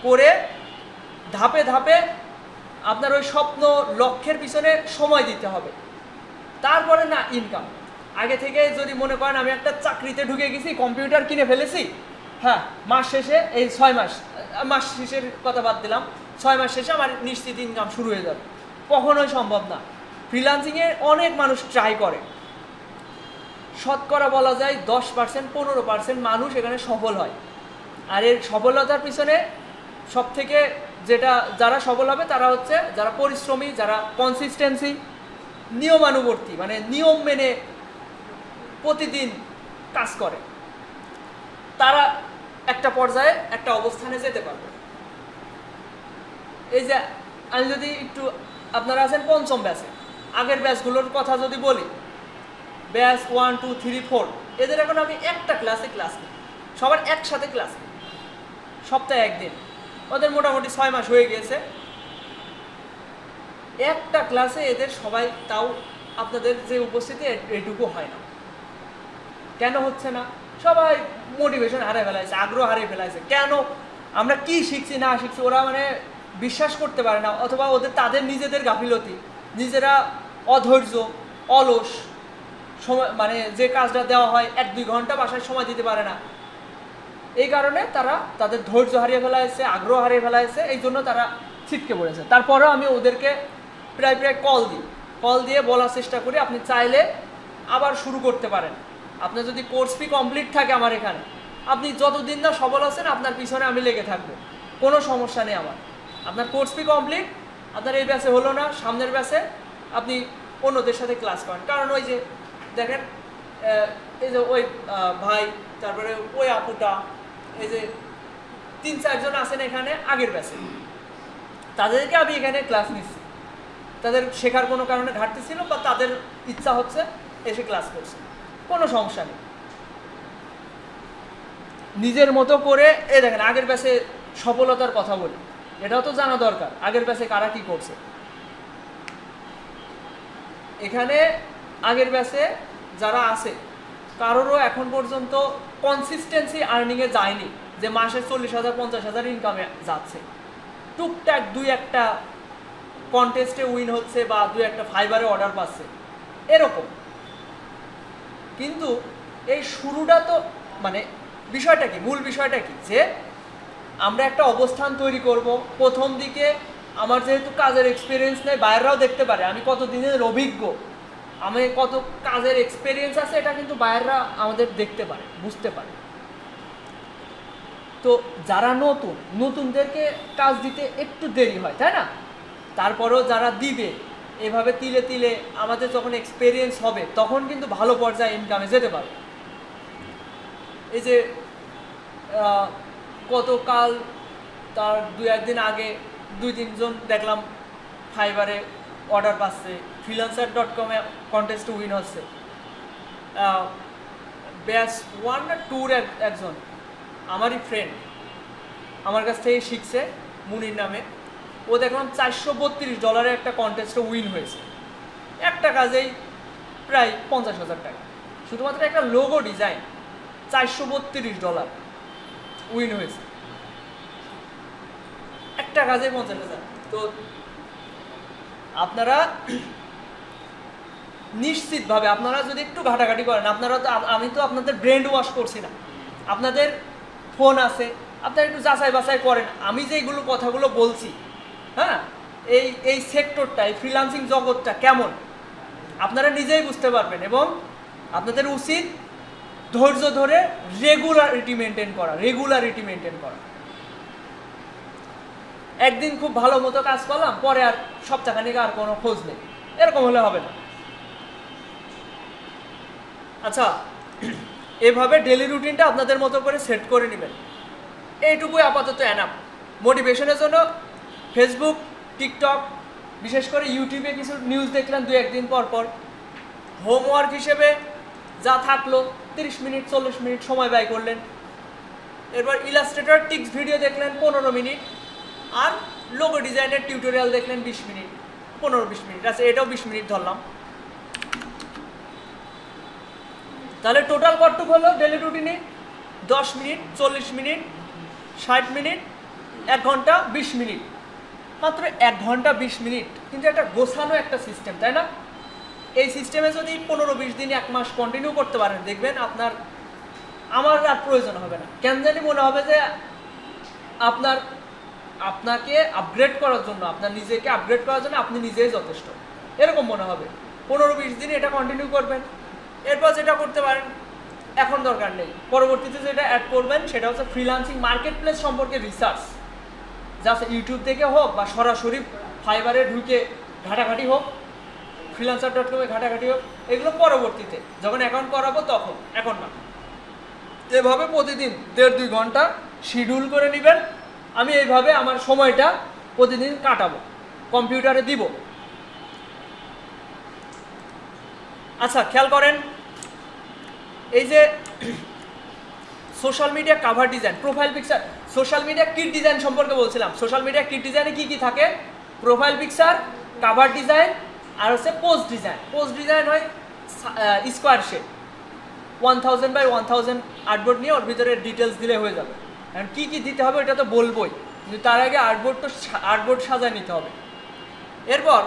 [SPEAKER 1] করে ধাপে ধাপে আপনার ওই স্বপ্ন লক্ষ্যের পিছনে সময় দিতে হবে। তারপরে না ইনকাম। আগে থেকে যদি মনে করেন আমি একটা চাকরিতে ঢুকে গেছি, কম্পিউটার কিনে ফেলেছি, হ্যাঁ, মাস শেষে এই 6 মাস শেষের কথা বাদ দিলাম, 6 মাস শেষে আমার নিশ্চিত ইনকাম শুরু হয়ে যাবে, কখনোই সম্ভব না। ফ্রিল্যান্সিংয়ে অনেক মানুষ ট্রাই করে, শতকরা বলা যায় 10% 15% মানুষ এখানে সফল হয়। আর এর সফলতার পিছনে সবথেকে যারা সফল হবে তারা হচ্ছে যারা পরিশ্রমী, যারা কনসিস্টেন্সি, নিয়মানুবর্তী, মানে নিয়ম মেনে প্রতিদিন কাজ করে, তারা একটা পর্যায়ে একটা অবস্থানে যেতে পারবে। এই যে আমি যদি একটু, আপনারা আছেন 5ম ব্যাচে, আগের ব্যাচগুলোর কথা যদি বলি, ব্যাচ 1, 2, 3, 4, এদের এখন আমি একটা ক্লাস নিই, সবার একসাথে ক্লাস নিই, সপ্তাহে একদিন। ওদের মোটামুটি 6 মাস হয়ে গিয়েছে। একটা ক্লাসে এদের সবাই, তাও আপনাদের যে উপস্থিতি এটুকু হয় না। কেন হচ্ছে না? সবাই মোটিভেশন হারিয়ে ফেলাইছে, আগ্রহ হারিয়ে ফেলাইছে। কেন? আমরা কি শিখছি না শিখছি ওরা মানে বিশ্বাস করতে পারে না, অথবা তাদের নিজেদের গাফিলতি, নিজেরা অধৈর্য, অলস, সময় মানে যে কাজটা দেওয়া হয় 1-2 ঘন্টা বাসায় সময় দিতে পারে না। এই কারণে তারা তাদের ধৈর্য হারিয়ে ফেলাইছে, আগ্রহ হারিয়ে ফেলাইছে, এই জন্য তারা ছিটকে পড়েছে। তারপরেও আমি ওদেরকে প্রায় কল দিয়ে বলার চেষ্টা করি, আপনি চাইলে আবার শুরু করতে পারেন। আপনার যদি কোর্স ফি কমপ্লিট থাকে আমার এখানে, আপনি যতদিন না সবল আছেন আপনার পিছনে আমি লেগে থাকবো, কোনো সমস্যা নেই আমার। আপনার কোর্স ফি কমপ্লিট, আপনার এই ব্যাচে হলো না, সামনের ব্যাচে আপনি অন্যদের সাথে ক্লাস করেন। কারণ ওই যে দেখেন এই যে ওই ভাই, তারপরে ওই আপুটা, এই যে 3-4 জন আছেন এখানে আগের ব্যাচে, তাদেরকে আমি এখানে ক্লাস নিচ্ছি। তাদের শেখার কোনো কারণে ঘাটতি ছিল বা তাদের ইচ্ছা হচ্ছে এসে ক্লাস করছে, কোনো সমস্যা নেই। নিজের মতো করে দেখেন আগের ব্যাচে সফলতার কথা বলি, এটাও তো জানা দরকার আগের ব্যাচে কারা কি করছে। এখানে আগের ব্যাচে যারা আছে কারোরও এখন পর্যন্ত কনসিস্টেন্সি আর্নিংয়ে যায়নি যে মাসে 40,000 50,000 ইনকামে যাচ্ছে। টুকটাক 2-1টা কন্টেস্টে উইন হচ্ছে বা 2-1টা ফাইবারে অর্ডার পাচ্ছে এরকম। কিন্তু এই শুরুটা তো মানে বিষয়টা কি, মূল বিষয়টা কি, যে আমরা একটা অবস্থান তৈরি করব। প্রথম দিকে আমার যেহেতু কাজের এক্সপিরিয়েন্স নেই, বাইরেরাও দেখতে পারে আমি কত দিনের অভিজ্ঞ, আমি কত কাজের এক্সপিরিয়েন্স আছে, এটা কিন্তু বাইরেরা আমাদের দেখতে পারে, বুঝতে পারে। তো যারা নতুনদেরকে কাজ দিতে একটু দেরি হয়, তাই না? তারপরেও যারা দিবে এভাবে তিলে তিলে আমাদের যখন এক্সপিরিয়েন্স হবে তখন কিন্তু ভালো পর্যায়ে ইনকামে যেতে পারে। এই যে গতকাল তার 2-1 দিন আগে 2-3 জন দেখলাম ফাইবারে অর্ডার পাচ্ছে, freelancer.com-এ কন্টেস্ট উইন হচ্ছে। ব্যাচ 1 না 2 একজন আমারই ফ্রেন্ড আমার কাছ থেকে শিখছে, মুনির নামে। ও দেখলাম $432 একটা কন্টেস্টে উইন হয়েছে, একটা কাজেই প্রায় $50,000 টাকা, শুধুমাত্র একটা লোগো ডিজাইন $432 উইন হয়েছে, একটা কাজে 50,000। তো আপনারা নিশ্চিতভাবে আপনারা যদি একটু ঘাটাঘাটি করেন, আপনারা তো, আমি তো আপনাদের ব্রেন ওয়াশ করছি না, আপনাদের ফোন আছে, আপনারা একটু যাচাই বাছাই করেন আমি যে এইগুলো কথাগুলো বলছি, হ্যাঁ, এই সেক্টরটা, এই ফ্রিল্যান্সিং জগৎটা কেমন আপনারা নিজেই বুঝতে পারবেন। এবং আপনাদের উচিত ধৈর্য ধরে রেগুলারিটি মেনটেন করা। একদিন খুব ভালো মতো কাজ করলাম, পরে আর সপ্তাহখানিক আর কোনো খোঁজ নেই, এরকম হলে হবে না। আচ্ছা, এভাবে ডেলি রুটিনটা আপনাদের মতো করে সেট করে নেবেন। এইটুকুই আপাতত এনাফ। মোটিভেশনের জন্য ফেসবুক, টিকটক, বিশেষ করে ইউটিউবে কিছু নিউজ দেখলেন 2-1 দিন পর পর, হোমওয়ার্ক হিসেবে যা থাকলো 30 মিনিট 40 মিনিট সময় ব্যয় করলেন। এরপর ইলাস্ট্রেটর টিক্স ভিডিও দেখলেন 15 মিনিট, আর লোগো ডিজাইনের টিউটোরিয়াল দেখলেন 20 মিনিট, 15-20 মিনিট, আচ্ছা এটাও 20 মিনিট ধরলাম। তাহলে টোটাল কতটুকু হলো ডেলি রুটিনে? 10 মিনিট, 40 মিনিট, 60 মিনিট, 1 ঘন্টা 20 মিনিট, মাত্র 1 ঘন্টা 20 মিনিট, কিন্তু একটা গোছানো একটা সিস্টেম, তাই না? এই সিস্টেমে যদি 15-20 দিন 1 মাস কন্টিনিউ করতে পারেন, দেখবেন আমার আর প্রয়োজন হবে না। কেন জানি মনে হবে যে আপনাকে আপগ্রেড করার জন্য, আপনার নিজেকে আপগ্রেড করার জন্য আপনি নিজেই যথেষ্ট, এরকম মনে হবে। 15-20 দিন এটা কন্টিনিউ করবেন, এরপর যেটা করতে পারেন, এখন দরকার নেই, পরবর্তীতে যেটা অ্যাড করবেন সেটা হচ্ছে ফ্রিল্যান্সিং মার্কেট প্লেস সম্পর্কে রিসার্চ, জাস্ট ইউটিউব থেকে হোক বা সরাসরি ফাইবারে ঢুকে ঘাটাঘাটি হোক, freelancer.com-এ ঘাটাঘাটি হোক, এগুলো পরবর্তীতে যখন অ্যাকাউন্ট করাবো তখন, এখন না। এভাবে প্রতিদিন 1.5-2 ঘন্টা শিডিউল করে নেবেন। আমি এইভাবে আমার সময়টা প্রতিদিন কাটাবো, কম্পিউটারে দিব। আচ্ছা, খেয়াল করেন, এই যে social media cover design, profile picture, social media kit design সম্পর্কে বলছিলাম। সোশ্যাল মিডিয়া কিট ডিজাইনে কি কি থাকে? প্রোফাইল পিকচার, কাভার ডিজাইন, আর হচ্ছে পোস্ট ডিজাইন। পোস্ট ডিজাইন হয় স্কোয়ার শেপ, 1000x1000 আর্টবোর্ড নিয়ে ওর ভিতরে ডিটেলস দিলে হয়ে যাবে। এখন কী কী দিতে হবে এটা তো বলবোই, কিন্তু তার আগে আর্টবোর্ড সাজায় নিতে হবে। এরপর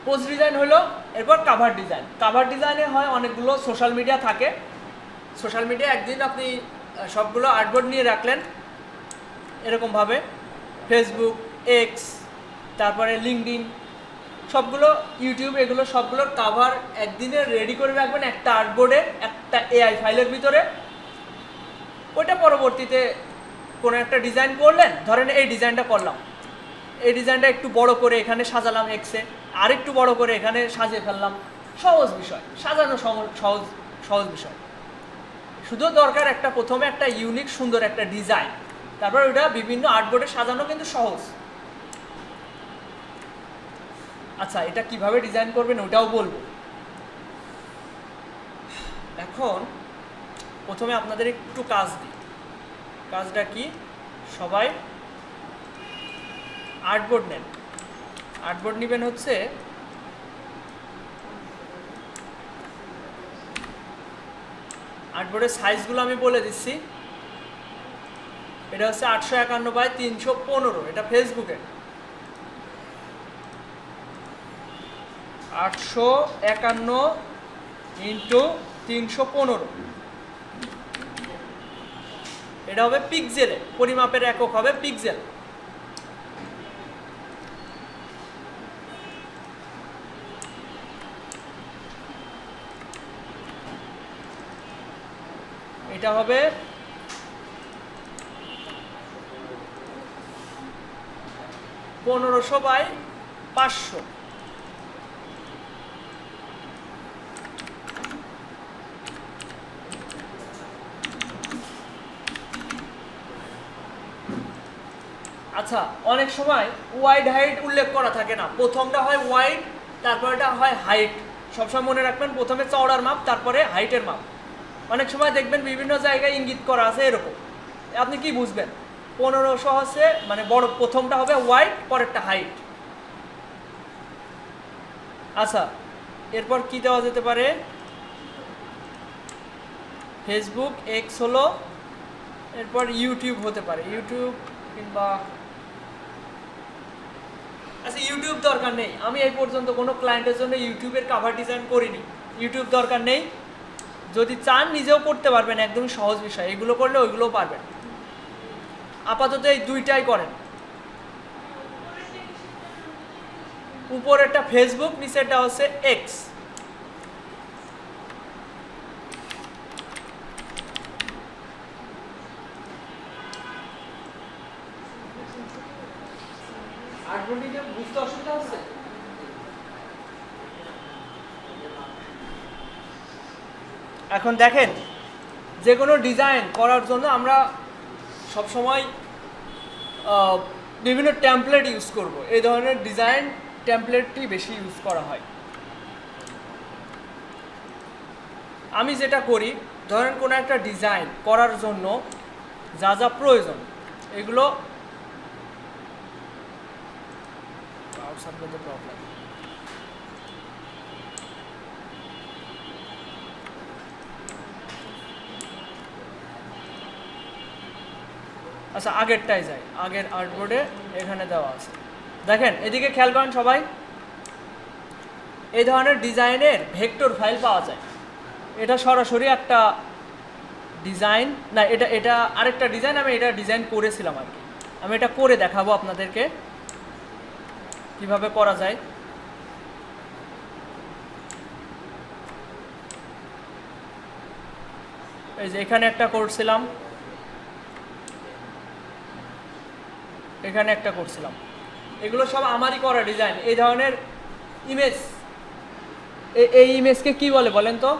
[SPEAKER 1] পোস্ট ডিজাইন হলো, এরপর কাভার ডিজাইন। কাভার ডিজাইনে হয় অনেকগুলো সোশ্যাল মিডিয়া থাকে। সোশ্যাল মিডিয়া একদিন আপনি সবগুলো আর্টবোর্ড নিয়ে রাখলেন এরকমভাবে, ফেসবুক, এক্স, তারপরে লিঙ্কডইন, সবগুলো ইউটিউব, এগুলো সবগুলোর কাভার একদিনে রেডি করে রাখবেন একটা আর্টবোর্ডে, একটা এআই ফাইলের ভিতরে। ওইটা পরবর্তীতে কোনো একটা ডিজাইন করলেন, ধরেন এই ডিজাইনটা করলাম, এই ডিজাইনটা একটু বড় করে এখানে সাজালাম এক্সে, আর একটু বড় করে এখানে সাজিয়ে ফেললাম, সহজ বিষয়, সাজানো সহজ সহজ বিষয়। শুধু দরকার একটা প্রথমে একটা ইউনিক সুন্দর একটা ডিজাইন, তারপর ওটা বিভিন্ন আর্টবোর্ডে সাজানো কিন্তু সহজ। আচ্ছা, এটা কিভাবে ডিজাইন করবেন ওটাও বলবো। এখন প্রথমে আপনাদের একটু কাজ দিই। কাজটা কি? সবাই আর্টবোর্ড নেন। আর্টবোর্ড নেবেন হচ্ছে আর্টবোর্ডের সাইজগুলো আমি বলে দিচ্ছি। এটা হচ্ছে 851 × 315, এটা ফেসবুকে 851 × 315। এটা হবে পিক্সেলে, পরিমাপের একক হবে পিক্সেল। এটা হবে 1500 × 500। আচ্ছা, অনেক সময় ওয়াইড হাইট উল্লেখ করা থাকে না, প্রথমটা হয় ওয়াইড, তারপরেটা হয় হাইট। সবসময় মনে রাখবেন প্রথমে চওড়ার মাপ, তারপরে হাইটের মাপ। অনেক সময় দেখবেন বিভিন্ন জায়গায় ইঙ্গিত করা আছে এরকম, আপনি কি বুঝবেন? 1500 হচ্ছে মানে বড়, প্রথমটা হবে ওয়াইড, পরেরটা হাইট। আচ্ছা, এরপর কি দেওয়া যেতে পারে? ফেসবুক এক্স হলো, এরপর ইউটিউব হতে পারে, ইউটিউব কিংবা, আচ্ছা ইউটিউব দরকার নেই, আমি এই পর্যন্ত কোনো ক্লায়েন্টের জন্য ইউটিউবের কাভার ডিজাইন করিনি, ইউটিউব দরকার নেই। যদি চান নিজেও করতে পারবেন, একদমই সহজ বিষয়, এগুলো করলে ওইগুলোও পারবেন। আপাতত এই দুইটাই করেন। উপরেরটা ফেসবুক, নিচেরটা হচ্ছে এক্স। বুঝতে অসুবিধা হচ্ছে? এখন দেখেন, যে কোনো ডিজাইন করার জন্য আমরা সবসময় বিভিন্ন টেমপ্লেট ইউজ করব। এই ধরনের ডিজাইন টেমপ্লেটটি বেশি ইউজ করা হয়। আমি যেটা করি, ধরেন কোনো একটা ডিজাইন করার জন্য যা যা প্রয়োজন এগুলো প্রবলেম। আচ্ছা, আগেরটাই যাই, আগের আর্টবোর্ডে এখানে দেওয়া আছে। দেখেন এদিকে খেয়াল করেন সবাই, এই ধরনের ডিজাইনের ভেক্টর ফাইল পাওয়া যায়। এটা সরাসরি একটা ডিজাইন না, এটা আরেকটা ডিজাইন, আমি এটা ডিজাইন করেছিলাম আর কি। আমি এটা করে দেখাবো আপনাদেরকে কিভাবে করা যায়। এই যে এখানে একটা করছিলাম, এখানে একটা করছিলাম, এগুলো সব আমারই করা ডিজাইন। এই ধরনের ইমেজ, এই ইমেজকে কি বলে বলেন তো?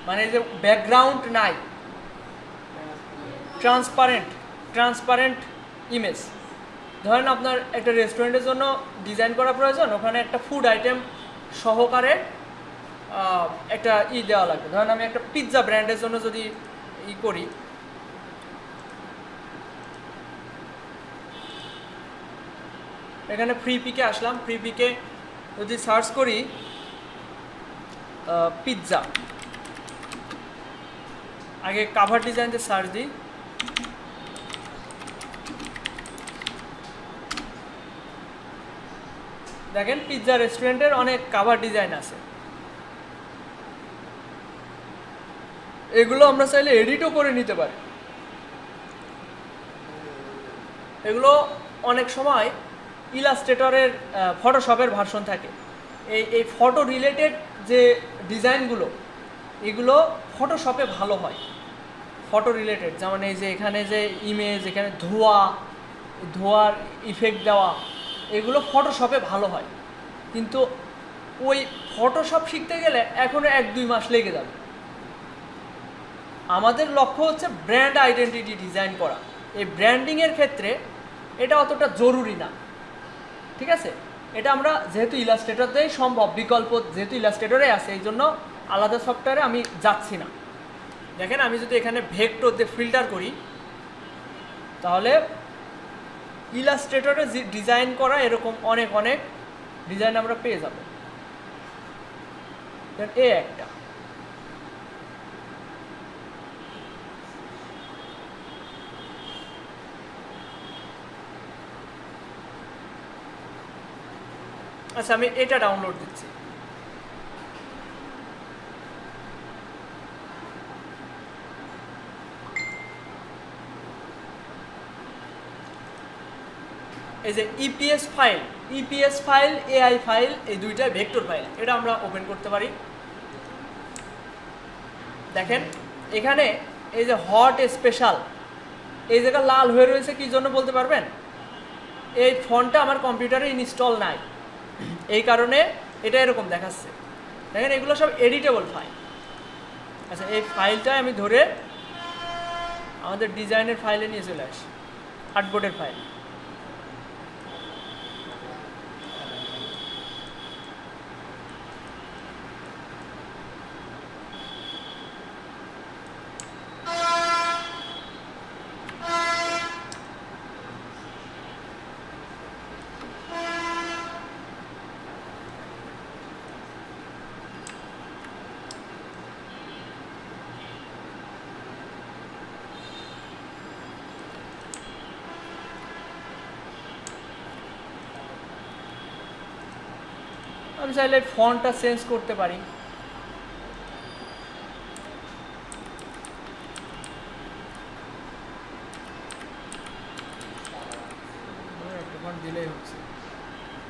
[SPEAKER 1] মানে যে ব্যাকগ্রাউন্ড নাই, ট্রান্সপারেন্ট ইমেজ। ধরেন আপনার একটা রেস্টুরেন্টের জন্য ডিজাইন করা প্রয়োজন, ওখানে একটা ফুড আইটেম সহকারে একটা দেওয়া লাগবে। ধরেন আমি একটা পিৎজা ব্র্যান্ডের জন্য যদি করি, এখানে ফ্রি পিকে আসলাম, ফ্রি পিকে যদি সার্চ করি পিৎজা, আগে কাভার ডিজাইনতে সার্চ দিই, দেখেন পিৎজা রেস্টুরেন্টের অনেক কাভার ডিজাইন আছে। এগুলো আমরা চাইলে এডিটও করে নিতে পারি। এগুলো অনেক সময় ইলাস্ট্রেটরের ফটোশপের ভার্সন থাকে। এই ফটো রিলেটেড যে ডিজাইনগুলো, এগুলো ফটোশপে ভালো হয়। ফটো রিলেটেড, যেমন এই যে এখানে যে ইমেজ, এখানে ধোয়ার ইফেক্ট দেওয়া, এগুলো ফটোশপে ভালো হয়। কিন্তু ওই ফটোশপ শিখতে গেলে এখনও 1-2 মাস লেগে যাবে। আমাদের লক্ষ্য হচ্ছে ব্র্যান্ড আইডেন্টিটি ডিজাইন করা। এই ব্র্যান্ডিংয়ের ক্ষেত্রে এটা অতটা জরুরি না, ঠিক আছে? এটা আমরা যেহেতু ইলাস্ট্রেটরতেই সম্ভব, বিকল্প যেহেতু ইলাস্ট্রেটরে আছে, এই জন্য আলাদা সফটওয়্যারে আমি যাচ্ছি না। দেখেন আমি যদি এখানে ভেক্টর দিয়ে ফিল্টার করি, তাহলে ইলাস্ট্রেটরে ডিজাইন করা এরকম অনেক অনেক ডিজাইন আমরা পেয়ে যাব। এ একটা আচ্ছা, আমি এটা ডাউনলোড দিচ্ছি। এই যে ইপিএস ফাইল, এআই ফাইল, এই দুইটাই ভেক্টর ফাইল। এটা আমরা ওপেন করতে পারি। দেখেন এখানে এই যে হট স্পেশাল, এই জায়গা লাল হয়ে রয়েছে, কি জন্য বলতে পারবেন? এই ফন্টটা আমার কম্পিউটারে ইনস্টল নাই, এই কারণে এটা এরকম দেখাচ্ছে। দেখেন এগুলো সব এডিটেবল ফাইল। আচ্ছা, এই ফাইলটা আমি ধরে আমাদের ডিজাইনের ফাইলে নিয়ে চলে আসি, আর্টবোর্ডের ফাইল। আমি চাইলে ফন্টটা চেঞ্জ করতে পারি। দিলেই হচ্ছে।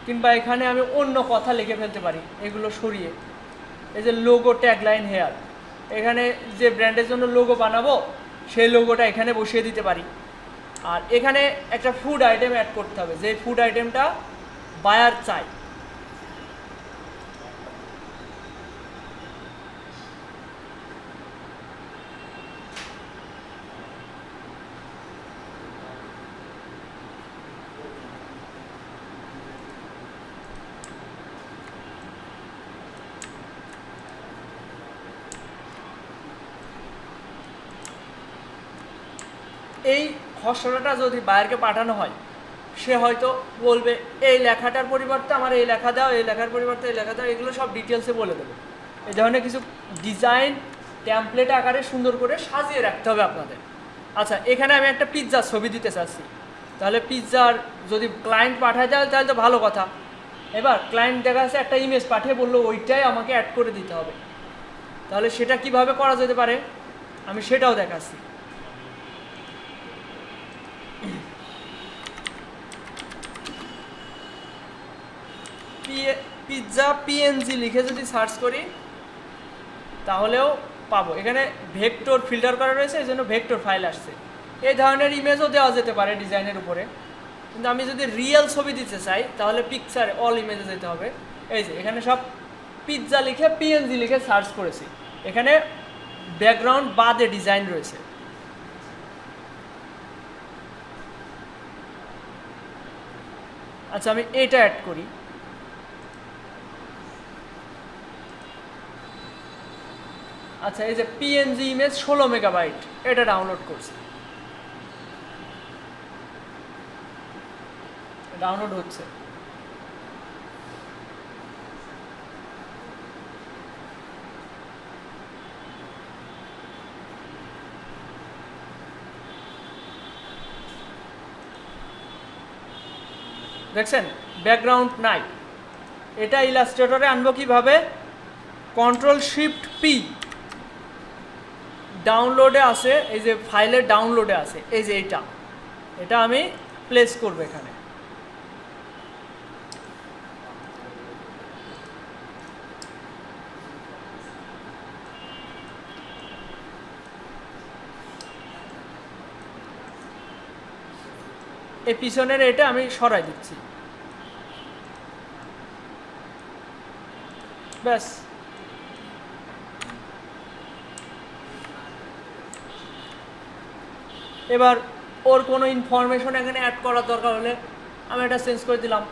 [SPEAKER 1] কিংবা এখানে আমি অন্য কথা লিখে ফেলতে পারি, এগুলো সরিয়ে। এই যে লোগো ট্যাগলাইন হেয়ার, এখানে যে ব্র্যান্ডের জন্য লোগো বানাবো সেই লোগোটা এখানে বসিয়ে দিতে পারি। আর এখানে একটা ফুড আইটেম অ্যাড করতে হবে, যে ফুড আইটেমটা বায়ার চাই। এই খসড়াটা যদি বায়ারকে পাঠানো হয়, সে হয়তো বলবে এই লেখাটার পরিবর্তে আমার এই লেখা দাও, এই লেখার পরিবর্তে এই লেখা দাও, এগুলো সব ডিটেলসে বলে দেবে। এই ধরনের কিছু ডিজাইন ট্যাম্পলেট আকারে সুন্দর করে সাজিয়ে রাখতে হবে আপনাদের। আচ্ছা, এখানে আমি একটা পিৎজার ছবি দিতে চাচ্ছি, তাহলে পিৎজার যদি ক্লায়েন্ট পাঠায় দেয় তাহলে তো ভালো কথা। এবার ক্লায়েন্ট দেখা যাচ্ছে একটা ইমেজ পাঠিয়ে বললো ওইটাই আমাকে অ্যাড করে দিতে হবে, তাহলে সেটা কিভাবে করা যেতে পারে আমি সেটাও দেখাচ্ছি। পিৎজা পিএনজি লিখে যদি সার্চ করি তাহলেও পাবো। এখানে ভেক্টর ফিল্টার করা রয়েছে, এই জন্য ভেক্টর ফাইল আসছে। এই ধরনের ইমেজও দেওয়া যেতে পারে ডিজাইনের উপরে, কিন্তু আমি যদি রিয়েল ছবি দিতে চাই তাহলে পিকচার অল ইমেজে যেতে হবে। এই যে এখানে সব পিৎজা লিখে পিএনজি লিখে সার্চ করেছি, এখানে ব্যাকগ্রাউন্ড বাদে ডিজাইন রয়েছে। আচ্ছা, আমি এটা অ্যাড করি। আচ্ছা, এই যে পিএনজি ইমেজ 16 মেগাবাইট, এটা ডাউনলোড করছি, ডাউনলোড হচ্ছে। দেখছেন ব্যাকগ্রাউন্ড নাই। এটা ইলাস্ট্রেটরে আনবো কিভাবে? Ctrl+Shift+P, ডাউনলোডে আছে, এই যে ফাইলের ডাউনলোডে আছে, এই যে এটা আমি প্লেস করব এখানে। এই পিছনের এটা আমি সরাই দিচ্ছি, ব্যাস। এবার ওর কোনো ইনফরমেশন এখানে অ্যাড করার দরকার হলে আমি এটা চেঞ্জ করে দিলাম।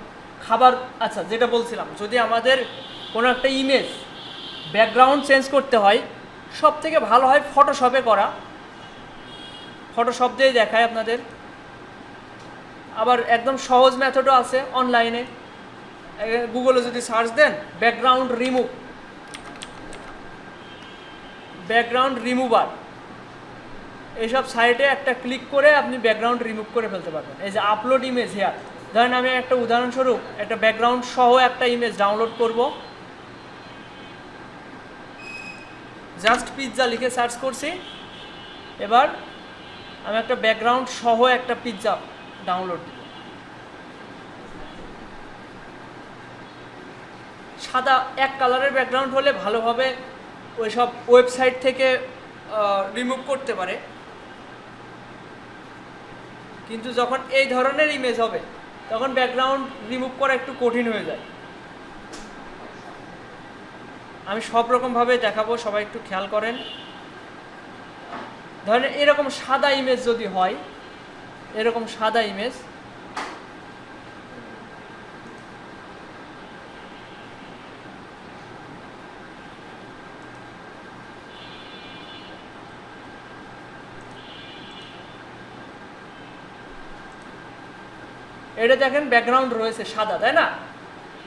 [SPEAKER 1] খাবার, আচ্ছা যেটা বলছিলাম, যদি আমাদের কোনো একটা ইমেজ ব্যাকগ্রাউন্ড চেঞ্জ করতে হয়, সব থেকে ভালো হয় ফটোশপে করা। ফটোশপ দিয়েই দেখায় আপনাদের। আবার একদম সহজ মেথডও আছে অনলাইনে, গুগলে যদি সার্চ দেন ব্যাকগ্রাউন্ড রিমুভার, এইসব সাইটে একটা ক্লিক করে আপনি ব্যাকগ্রাউন্ড রিমুভ করে ফেলতে পারবেন। এই যে আপলোড ইমেজ হেয়ার, ধরেন আমি একটা উদাহরণস্বরূপ একটা ব্যাকগ্রাউন্ড সহ একটা ইমেজ ডাউনলোড করব। জাস্ট পিৎজা লিখে সার্চ করছি, এবার আমি একটা ব্যাকগ্রাউন্ড সহ একটা পিৎজা ডাউনলোড দিব। সাদা এক কালারের ব্যাকগ্রাউন্ড হলে ভালোভাবে ওই সব ওয়েবসাইট থেকে রিমুভ করতে পারে, কিন্তু যখন এই ধরনের ইমেজ হবে তখন ব্যাকগ্রাউন্ড রিমুভ করা একটু কঠিন হয়ে যায়। আমি সব রকমভাবে দেখাবো, সবাই একটু খেয়াল করেন। ধরেন এরকম সাদা ইমেজ যদি হয়, এরকম সাদা ইমেজ, এটা দেখেন ব্যাকগ্রাউন্ড রয়েছে সাদা, তাই না?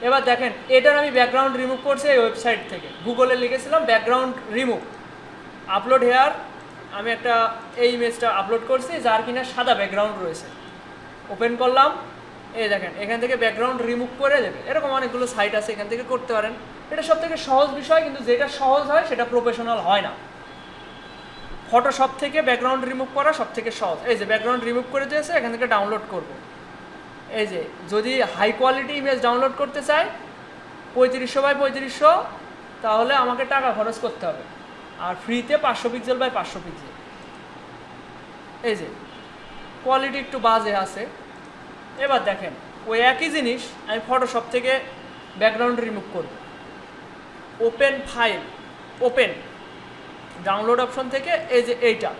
[SPEAKER 1] এবার দেখেন এটার আমি ব্যাকগ্রাউন্ড রিমুভ করছি এই ওয়েবসাইট থেকে, গুগলে লিখেছিলাম ব্যাকগ্রাউন্ড রিমুভ, আপলোড হেয়ার। আমি একটা এই ইমেজটা আপলোড করছি যার কিনা সাদা ব্যাকগ্রাউন্ড রয়েছে। ওপেন করলাম, এই দেখেন এখান থেকে ব্যাকগ্রাউন্ড রিমুভ করে দেবে। এরকম অনেকগুলো সাইট আছে, এখান থেকে করতে পারেন। এটা সব থেকে সহজ বিষয়, কিন্তু যেটা সহজ হয় সেটা প্রফেশনাল হয় না। ফটোশপ থেকে ব্যাকগ্রাউন্ড রিমুভ করা সব থেকে সহজ। এই যে ব্যাকগ্রাউন্ড রিমুভ করে দিয়েছে, এখান থেকে ডাউনলোড করব। এই যে যদি হাই কোয়ালিটি ইমেজ ডাউনলোড করতে চাই 3500 বাই 3500, তাহলে আমাকে টাকা খরচ করতে হবে। আর ফ্রিতে 500 পিক্সেল বাই 500 পিক্সেল। এই যে কোয়ালিটি একটু বাজে আছে। এবার দেখেন ওই একই জিনিস আমি ফটোশপ থেকে ব্যাকগ্রাউন্ড রিমুভ করব। Open file, open, download option থেকে এই যে এইটা,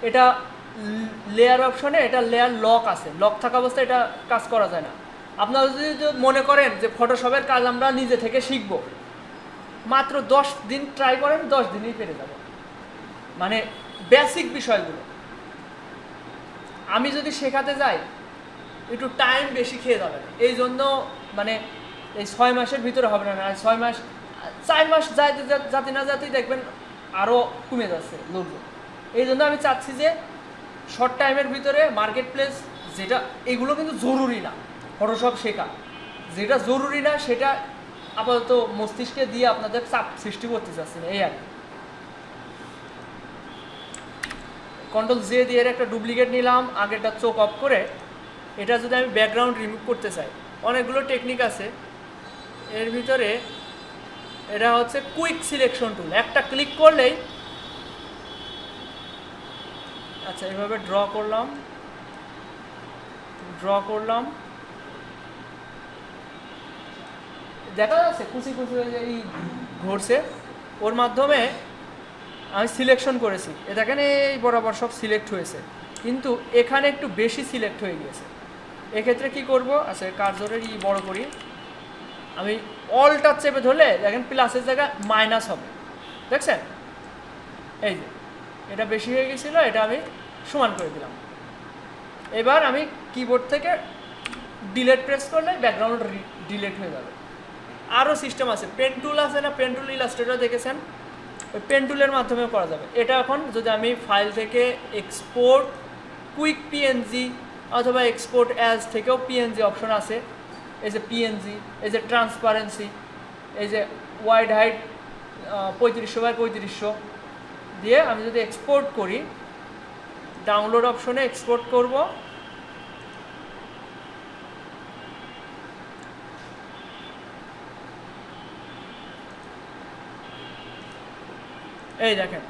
[SPEAKER 1] এটা লেয়ার অপশনে, এটা লেয়ার লক আছে, লক থাকা অবস্থায় এটা কাজ করা যায় না। আপনারা যদি মনে করেন যে ফটোশপের কাজ আমরা নিজে থেকে শিখব, মাত্র 10 দিন ট্রাই করেন, 10 দিনই পেরে যাব। মানে বেসিক বিষয়গুলো আমি যদি শেখাতে যাই একটু টাইম বেশি খেয়ে যাবে। এই জন্য মানে এই 6 মাসের ভিতরে হবে না, 6 মাস 4 মাস যাতে না যাতেই দেখবেন আরও কমে যাচ্ছে লোকজন। এই জন্য আমি চাচ্ছি যে শর্ট টাইমের ভিতরে মার্কেট প্লেস, যেটা এগুলো কিন্তু জরুরি না ফটোশপ শেখা, যেটা জরুরি না সেটা আপাতত মস্তিষ্কে দিয়ে আপনাদের চাপ সৃষ্টি করতে চাচ্ছি না। এই আর কন্ট্রোল-J দিয়ে একটা ডুপ্লিকেট নিলাম, আগেরটা চোখ অফ করে। এটা যদি আমি ব্যাকগ্রাউন্ড রিমুভ করতে চাই, অনেকগুলো টেকনিক আছে এর ভিতরে। এটা হচ্ছে কুইক সিলেকশন টুল, একটা ক্লিক করলেই, আচ্ছা এভাবে ড্র করলাম, দেখা যাচ্ছে কুচি কুচি এই ঘুরছে, ওর মাধ্যমে আমি সিলেকশন করেছি। এ দেখেন এই বরাবর সব সিলেক্ট হয়েছে, কিন্তু এখানে একটু বেশি সিলেক্ট হয়ে গিয়েছে। এক্ষেত্রে কি করব, আচ্ছা কার্সরের বড় করি, আমি অলটা চেপে ধরলে দেখেন প্লাসের জায়গায় মাইনাস হবে, দেখছেন? এই যে এটা বেশি হয়ে গেছিলো, এটা আমি সমান করে দিলাম। এবার আমি কিবোর্ড থেকে ডিলেট প্রেস করলে ব্যাকগ্রাউন্ড ডিলেট হয়ে যাবে। আরও সিস্টেম আছে, পেন টুল আছে না, পেন টুল ইলাস্ট্রেটর দেখেছেন, ওই পেন টুলের মাধ্যমে করা যাবে। এটা এখন যদি আমি ফাইল থেকে এক্সপোর্ট কুইক পিএনজি অথবা এক্সপোর্ট অ্যাজ থেকেও পিএনজি অপশন আছে। এই যে পিএনজি, এই যে ট্রান্সপারেন্সি, এই যে ওয়াইড হাইট 3500 বাই 3500 দিয়ে আমি যদি এক্সপোর্ট করি, ডাউনলোড অপশনে এক্সপোর্ট করব। এই দেখেন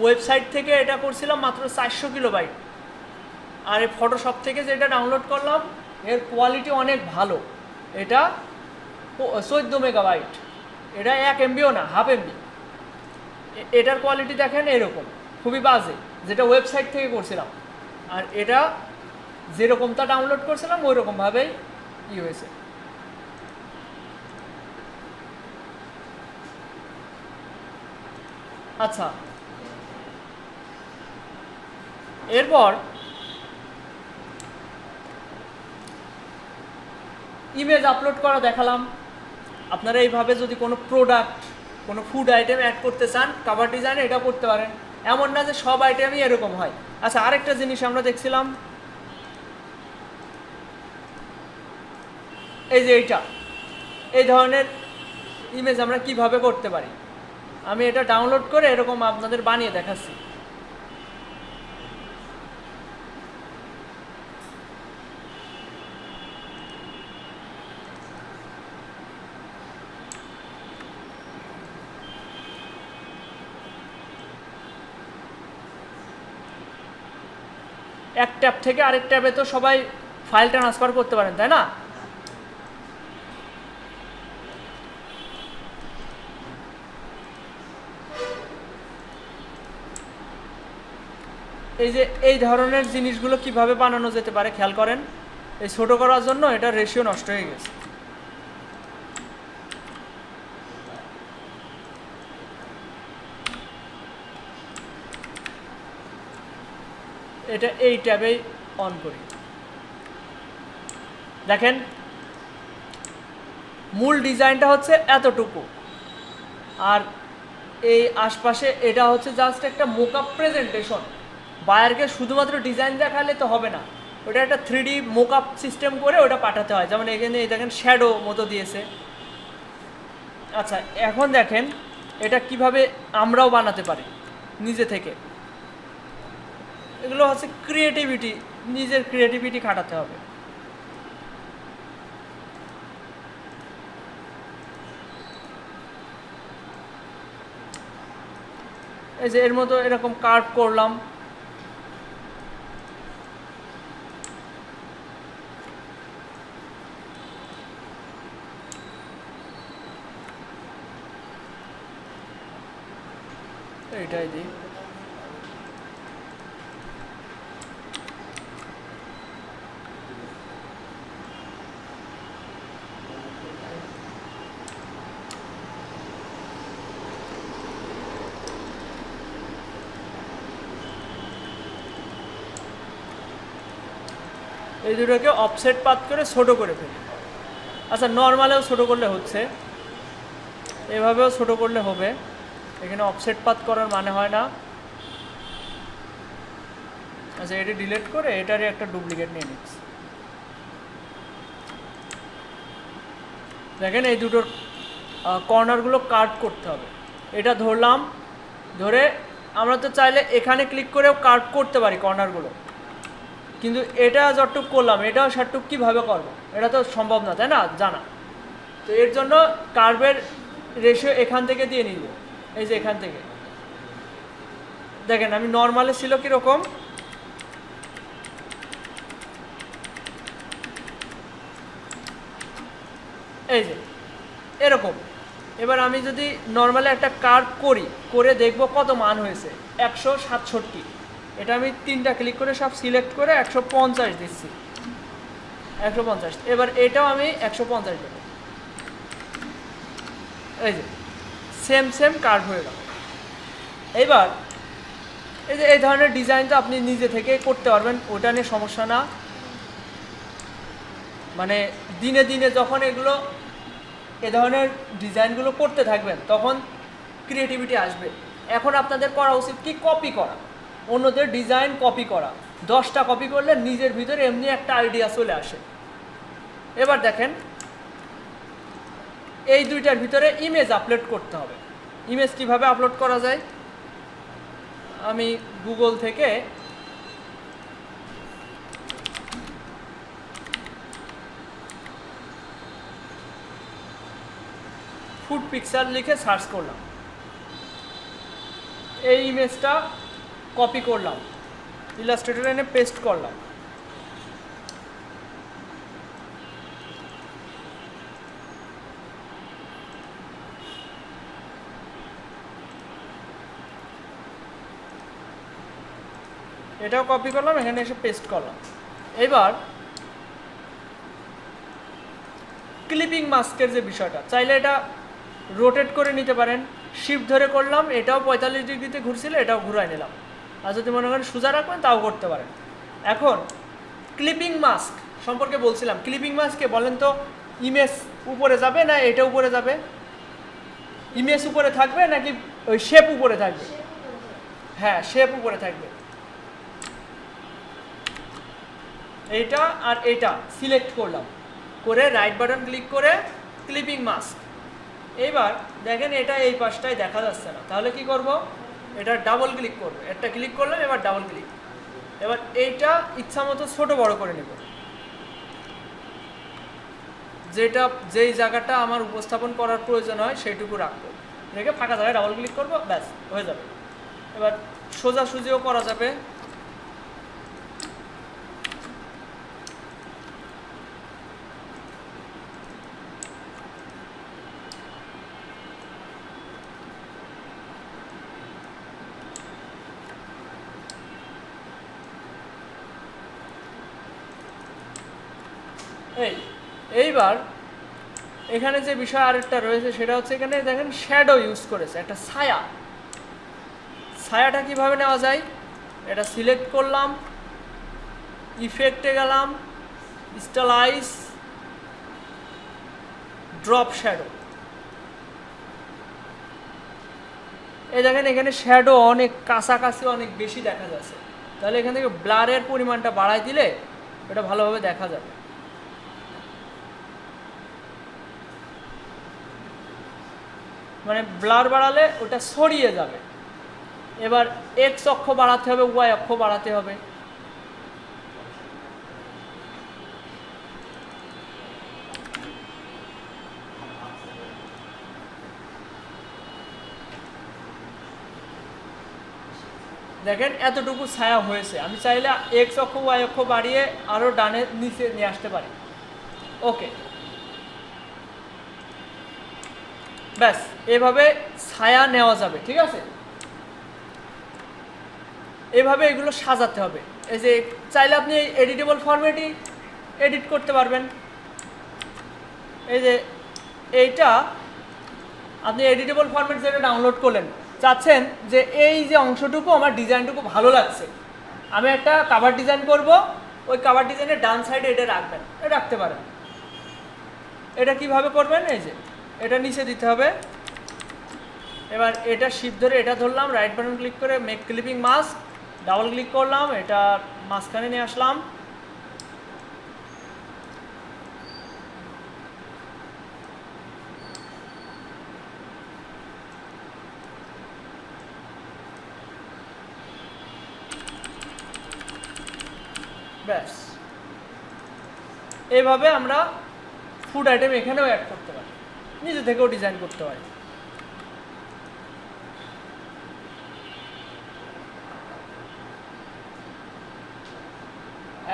[SPEAKER 1] ওয়েবসাইট থেকে এটা করছিলাম মাত্র 400 কিলোবাইট, আর এই ফটোশপ থেকে যেটা ডাউনলোড করলাম এর কোয়ালিটি অনেক ভালো, এটা 14 মেগাবাইট, এটা 1 এমবিও না, হাফ এমবি। এটার কোয়ালিটি দেখেন এরকম, খুবই বাজে, যেটা ওয়েবসাইট থেকে করছিলাম। আর এটা যেরকমটা ডাউনলোড করছিলাম ওই রকমভাবেই হয়েছে। আচ্ছা, এরপর ইমেজ আপলোড করা দেখালাম। আপনারা এইভাবে যদি কোনো প্রোডাক্ট, কোনো ফুড আইটেম অ্যাড করতে চান কভার ডিজাইনে, এটা করতে পারেন। এমন না যে সব আইটেমই এরকম হয়। আচ্ছা, আরেকটা জিনিস আমরা দেখছিলাম, এই যে এই ধরনের ইমেজ আমরা কিভাবে করতে পারি। আমি এটা ডাউনলোড করে এরকম আপনাদের বানিয়ে দেখাচ্ছি। এক ট্যাব থেকে আরেক ট্যাবে তো সবাই ফাইল ট্রান্সফার করতে পারেন, তাই না? এই যে এই ধরনের জিনিসগুলো কিভাবে বানানো যেতে পারে খেয়াল করেন। এই ছোট করার জন্য এটা রেশিও নষ্ট হয়ে গেছে। এটা এই ট্যাবেই অন করি, দেখেন মূল ডিজাইনটা হচ্ছে এতটুকু, আর এই আশপাশে এটা হচ্ছে জাস্ট একটা মোকআপ প্রেজেন্টেশন। বায়ারকে শুধুমাত্র ডিজাইন দেখালে তো হবে না, ওটা একটা 3D মোকআপ সিস্টেম করে ওটা পাঠাতে হয়। যেমন এখানে দেখেন শ্যাডো মতো দিয়েছে। আচ্ছা, এখন দেখেন এটা কিভাবে আমরাও বানাতে পারি নিজে থেকে। এগুলো হচ্ছে ক্রিয়েটিভিটি, নিজের ক্রিয়েটিভিটি খাটাতে হবে। এই যে এর মতো এরকম কার্ভ করলাম, এইটাই দিই। এই দুটোকে অফসেট পাত করে ছোট করে ফেলি। আচ্ছা, নর্মালেও ছোট করলে হচ্ছে, এভাবেও ছোট করলে হবে। এখানে অফসেট পাত করার মানে হয় না। আচ্ছা, এটি ডিলিট করে এটারই একটা ডুপ্লিকেট নিয়ে নিচ্ছি। দেখেন এই দুটোর কর্নারগুলো কাট করতে হবে। এটা ধরলাম, ধরে আমরা তো চাইলে এখানে ক্লিক করেও কাট করতে পারি কর্নারগুলো, কিন্তু এটা যতটুক করলাম এটাও সেটুক কীভাবে করবো এটা তো সম্ভব না, তাই না, জানা। তো এর জন্য কার্ভের রেশিও এখান থেকে দিয়ে নিব। এই যে এখান থেকে দেখেন আমি নর্মালে ছিল কীরকম, এই যে এরকম। এবার আমি যদি নর্মালি একটা কার্ভ করি, করে দেখব কত মান হয়েছে, 167। এটা আমি 3টা ক্লিক করে সব সিলেক্ট করে 150 দিচ্ছি, 150। এবার এটাও আমি 150 দেবো। এই যে সেম কার্ভ হয়ে গেল। এবার এই যে এই ধরনের ডিজাইন তো আপনি নিজে থেকে করতে পারবেন, ওটা নিয়ে সমস্যা না। মানে দিনে দিনে যখন এগুলো এ ধরনের ডিজাইনগুলো করতে থাকবেন তখন ক্রিয়েটিভিটি আসবে। এখন আপনাদের করা উচিত কি, কপি করা, অন্যদের ডিজাইন কপি করা। 10টা কপি করলে নিজের ভিতরে এমনি একটা আইডিয়া চলে আসে। এবার দেখেন এই দুইটার ভিতরে ইমেজ আপলোড করতে হবে। ইমেজ কিভাবে আপলোড করা যায়, আমি গুগল থেকে ফুড পিকচার লিখে সার্চ করলাম। এই ইমেজটা কপি করলাম, ইলাস্ট্রেটরে এনে পেস্ট করলাম। এটাও কপি করলাম, এখানে এসে পেস্ট করলাম। এবার ক্লিপিং মাস্কের যে বিষয়টা, চাইলে এটা রোটেট করে নিতে পারেন, শিফট ধরে করলাম, এটাও 45 ডিগ্রিতে ঘুরছিল, এটাও ঘুরাই নিলাম। আর যদি মনে করেন সোজা রাখবেন তাও করতে পারেন। এখন ক্লিপিং মাস্ক সম্পর্কে বলছিলাম, ক্লিপিং মাস্কে বলেন তো ইমেজ উপরে যাবে না এটা উপরে যাবে? ইমেজ উপরে থাকবে নাকি ওই শেপ উপরে থাকবে? হ্যাঁ, শেপ উপরে থাকবে। এইটা আর এইটা সিলেক্ট করলাম, করে রাইট বাটন ক্লিক করে ক্লিপিং মাস্ক। এইবার দেখেন এটা এই পাশটায় দেখা যাচ্ছে না, তাহলে কি করব? এটা ডাবল ক্লিক করব, একটা ক্লিক করলাম, এবার ডাবল ক্লিক। এবার এইটা ইচ্ছা মতো ছোটো বড় করে নেব, যেই জায়গাটা আমার উপস্থাপন করার প্রয়োজন হয় সেইটুকু রাখবো, রেখে ফাঁকা জায়গায় ডাবল ক্লিক করব, ব্যাস হয়ে যাবে। এবার সোজাসুজিও করা যাবে। এইবার এখানে যে বিষয় আরেকটা রয়েছে সেটা হচ্ছে, এখানে দেখেন শ্যাডো ইউজ করেছে, একটা ছায়া। ছায়াটা কিভাবে নেওয়া যায়? এটা সিলেক্ট করলাম, ইফেক্টে গেলাম, স্টাইলাইজ, ড্রপ শ্যাডো। এই দেখেন এখানে শ্যাডো অনেক কাছাকাছি, অনেক বেশি দেখা যাচ্ছে। তাহলে এখান থেকে ব্লারের পরিমাণটা বাড়াই দিলে এটা ভালোভাবে দেখা যাবে। মানে ব্লার বাড়ালে ওটা ছড়িয়ে যাবে। এবার এক্স অক্ষ বাড়াতে হবে, ওয়াই অক্ষ বাড়াতে হবে। দেখেন এতটুকু ছায়া হয়েছে, আমি চাইলে এক্স অক্ষ ওয়াই অক্ষ বাড়িয়ে আরও ডানে নিচে নিয়ে আসতে পারি। ওকে, ব্যাস এভাবে ছায়া নেওয়া যাবে। ঠিক আছে, এভাবে এগুলো সাজাতে হবে। এই যে চাইলে আপনি এডিটেবল ফরম্যাটই এডিট করতে পারবেন। এই যে এইটা আপনি এডিটেবল ফরম্যাট যেটা ডাউনলোড করলেন, চাচ্ছেন যে এই যে অংশটুকু আমার ডিজাইনটুকু ভালো লাগছে, আমি একটা কাভার ডিজাইন করব, ওই কাভার ডিজাইনের ডান সাইডে এটা রাখবেন, রাখতে পারেন। এটা কিভাবে করবেন? এই যে এটা নিচে দিতে হবে। এবার এটা শিফট ধরে এটা ধরলাম, রাইট বাটন ক্লিক করে make clipping mask, double click করলাম, এটা মাঝখানে নিয়ে আসলাম। ব্যাস এইভাবে আমরা ফুড আইটেম এখানেও অ্যাড করতে পারি, নিজে থেকেও ডিজাইন করতে পারি।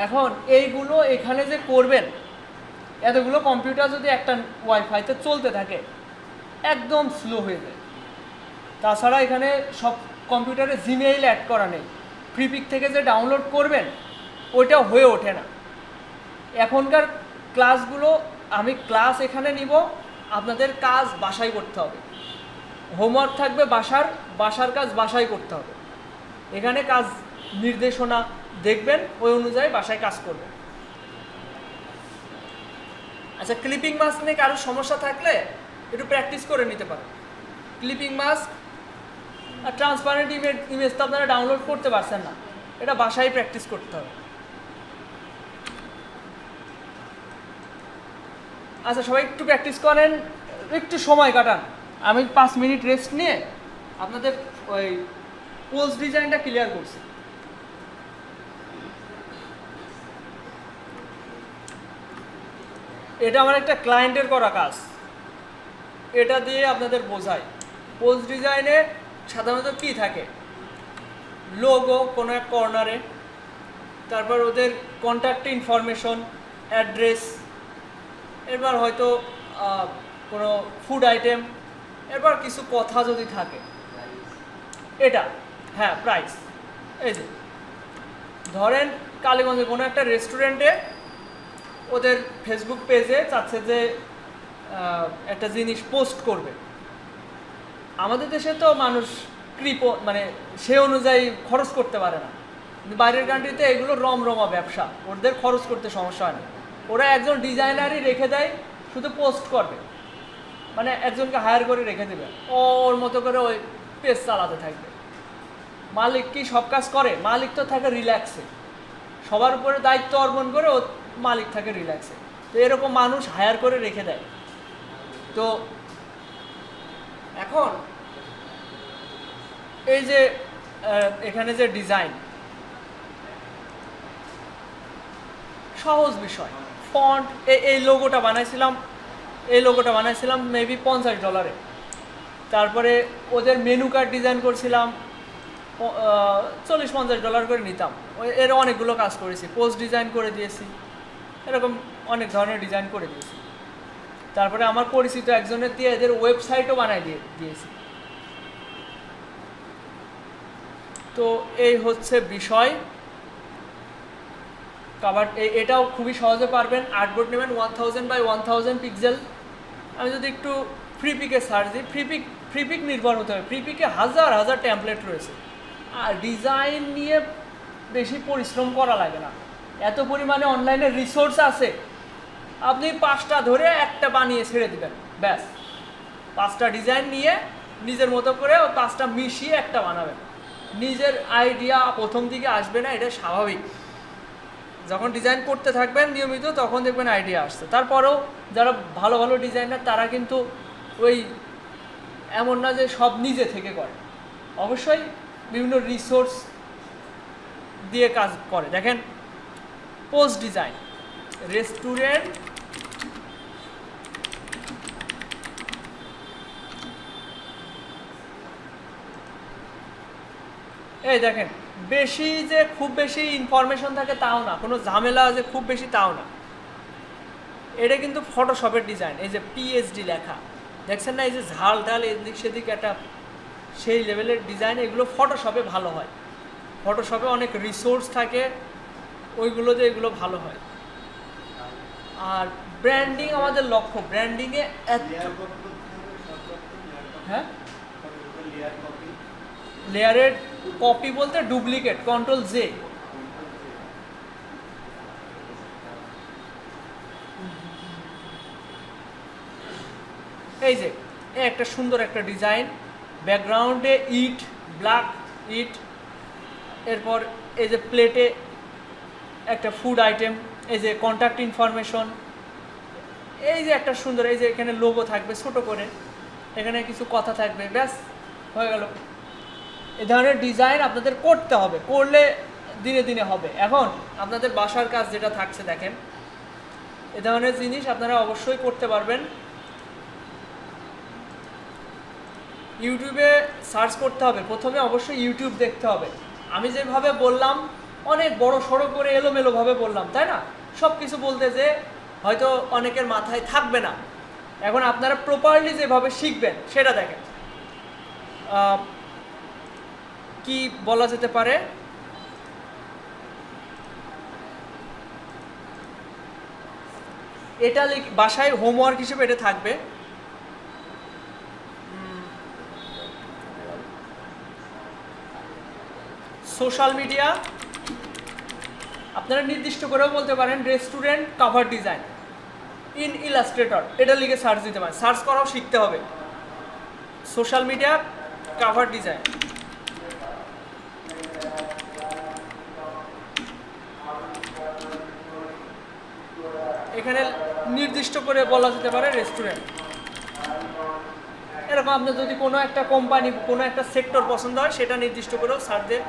[SPEAKER 1] এখন এইগুলো এখানে যে করবেন, এতগুলো কম্পিউটার যদি একটা ওয়াইফাইতে চলতে থাকে একদম স্লো হয়ে যায়। তাছাড়া এখানে সব কম্পিউটারে জিমেইল অ্যাড করা নেই, ফ্রিপিক থেকে যে ডাউনলোড করবেন ওইটা হয়ে ওঠে না। এখনকার ক্লাসগুলো আমি ক্লাস এখানে নিব, আপনাদের কাজ বাসায় করতে হবে, হোমওয়ার্ক থাকবে বাসার কাজ বাসায় করতে হবে। এখানে কাজ নির্দেশনা দেখবেন, ওই অনুযায়ী বাসায় কাজ করবেন। আচ্ছা, ক্লিপিং মাস্ক নিয়ে কারোর সমস্যা থাকলে একটু প্র্যাকটিস করে নিতে পারেন। ক্লিপিং মাস্ক আর ট্রান্সপারেন্ট ইমেজ তো আপনারা ডাউনলোড করতে পারছেন না, এটা বাসায় প্র্যাকটিস করতে হবে। আচ্ছা, সবাই একটু প্র্যাকটিস করেন, একটু সময় কাটান। আমি 5 মিনিট রেস্ট নিয়ে আপনাদের ওই পোজ ডিজাইনটা ক্লিয়ার করছি। এটা আমার একটা ক্লায়েন্টের করা কাজ, এটা দিয়ে আপনাদের বোঝাই। পোজ ডিজাইনে সাধারণত কী থাকে, লোগো কোনো এক কর্নারে, তারপর ওদের কন্ট্যাক্ট ইনফরমেশন, অ্যাড্রেস, এরপর হয়তো কোনো ফুড আইটেম, এরপর কিছু কথা যদি থাকে, এটা হ্যাঁ প্রাইস। এই যে ধরেন কালীগঞ্জে কোনো একটা রেস্টুরেন্টে ওদের ফেসবুক পেজে চাচ্ছে যে একটা জিনিস পোস্ট করবে। আমাদের দেশে তো মানুষ মানে সে অনুযায়ী খরচ করতে পারে না, কিন্তু বাইরের কান্ট্রিতে এগুলো রমরমা ব্যবসা, ওদের খরচ করতে সমস্যা হয় না। ওরা একজন ডিজাইনারই রেখে দেয়, শুধু পোস্ট করবে, মানে একজনকে হায়ার করে রেখে দেবে, ওর মতো করে ওই পেজ চালাতে থাকবে। মালিক কি সব কাজ করে? মালিক তো থাকে রিল্যাক্সে, সবার উপরে দায়িত্ব অর্পণ করে ও মালিক থাকে রিল্যাক্সে। তো এরকম মানুষ হায়ার করে রেখে দেয়। তো এখন এই যে এখানে যে ডিজাইন, সহজ বিষয়, ফন্ট, এই লোগোটা বানাইছিলাম মেবি $50। তারপরে ওদের মেনু কার্ড ডিজাইন করছিলাম, $40-50 করে নিতাম। এর অনেকগুলো কাজ করেছি, পোস্ট ডিজাইন করে দিয়েছি, এরকম অনেক ধরনের ডিজাইন করে দিয়েছি। তারপরে আমার পরিচিত একজনের দিয়ে এদের ওয়েবসাইটও বানাই দিয়েছি। তো এই হচ্ছে বিষয়। কাভার এটাও খুবই সহজে পারবেন। আর্টবোর্ড নেবেন 1000 বাই 1000 পিক্সেল। আমি যদি একটু ফ্রিপিকে সার্চ দিই, ফ্রিপিক নির্ভর হতে হবে, ফ্রিপিকে হাজার হাজার টেমপ্লেট রয়েছে, আর ডিজাইন নিয়ে বেশি পরিশ্রম করা লাগে না, এত পরিমাণে অনলাইনে রিসোর্স আছে, আপনি 5টা ধরে একটা বানিয়ে ছেড়ে দেবেন, ব্যাস। 5টা ডিজাইন নিয়ে নিজের মতো করে 5টা মিশিয়ে একটা বানাবেন। নিজের আইডিয়া প্রথম দিকে আসবে না, এটা স্বাভাবিক। যখন ডিজাইন করতে থাকবেন নিয়মিত, তখন দেখবেন আইডিয়া আসছে। তারপরেও যারা ভালো ভালো ডিজাইনার, তারা কিন্তু ওই এমন না যে সব নিজে থেকে করে, অবশ্যই বিভিন্ন রিসোর্স দিয়ে কাজ করে। দেখেন পোস্ট ডিজাইন, রেস্টুরেন্ট, এই দেখেন বেশি যে খুব বেশি ইনফরমেশন থাকে তাও না, কোনো ঝামেলা যে খুব বেশি তাও না। এটা কিন্তু ফটোশপের ডিজাইন, এই যে পিএইচডি লেখা দেখছেন না, এই যে ঝাল ঢাল এদিক সেদিক একটা সেই লেভেলের ডিজাইন, এগুলো ফটোশপে ভালো হয়। ফটোশপে অনেক রিসোর্স থাকে, ওইগুলোতে এগুলো ভালো হয়। আর ব্র্যান্ডিং আমাদের লক্ষ্য, ব্র্যান্ডিংয়ে হ্যাঁ লেয়ারের কপি বলতে ডুপ্লিকেট, Ctrl+J। এই যে একটা সুন্দর একটা ডিজাইন, ব্যাকগ্রাউন্ডে ইট, ব্ল্যাক ইট, এরপর এই যে প্লেটে একটা ফুড আইটেম, এই যে কন্ট্যাক্ট ইনফরমেশন, এই যে একটা সুন্দর, এই যে এখানে লোগো থাকবে ছোট করে, এখানে কিছু কথা থাকবে, ব্যাস হয়ে গেল। এই ধরনের ডিজাইন আপনাদের করতে হবে, করলে দিনে দিনে হবে। এখন আপনাদের বাসার কাজ যেটা থাকছে, দেখেন এ ধরনের জিনিস আপনারা অবশ্যই করতে পারবেন। ইউটিউবে সার্চ করতে হবে, প্রথমে অবশ্যই ইউটিউব দেখতে হবে। আমি যেভাবে বললাম অনেক বড় সড়ো করে এলোমেলোভাবে বললাম, তাই না? সব কিছু বলতে যে হয়তো অনেকের মাথায় থাকবে না। এখন আপনারা প্রপারলি যেভাবে শিখবেন সেটা দেখেন। কি বলা যেতে পারে, এটা বাসায় হোমওয়ার্ক হিসেবে এটা থাকবে। সোশ্যাল মিডিয়া আপনারা নির্দিষ্ট করেও বলতে পারেন, restaurant cover design in Illustrator, এটা লিখে সার্চ দিতে পারেন। সার্চ করাও শিখতে হবে। সোশ্যাল মিডিয়া কভার ডিজাইন, এখানে নির্দিষ্ট করে বলা যেতে পারে রেস্টুরেন্ট। এরকম আপনার যদি কোনো একটা কোম্পানি, কোনো একটা সেক্টর পছন্দ হয়, সেটা নির্দিষ্ট করেও সার্চ দিয়ে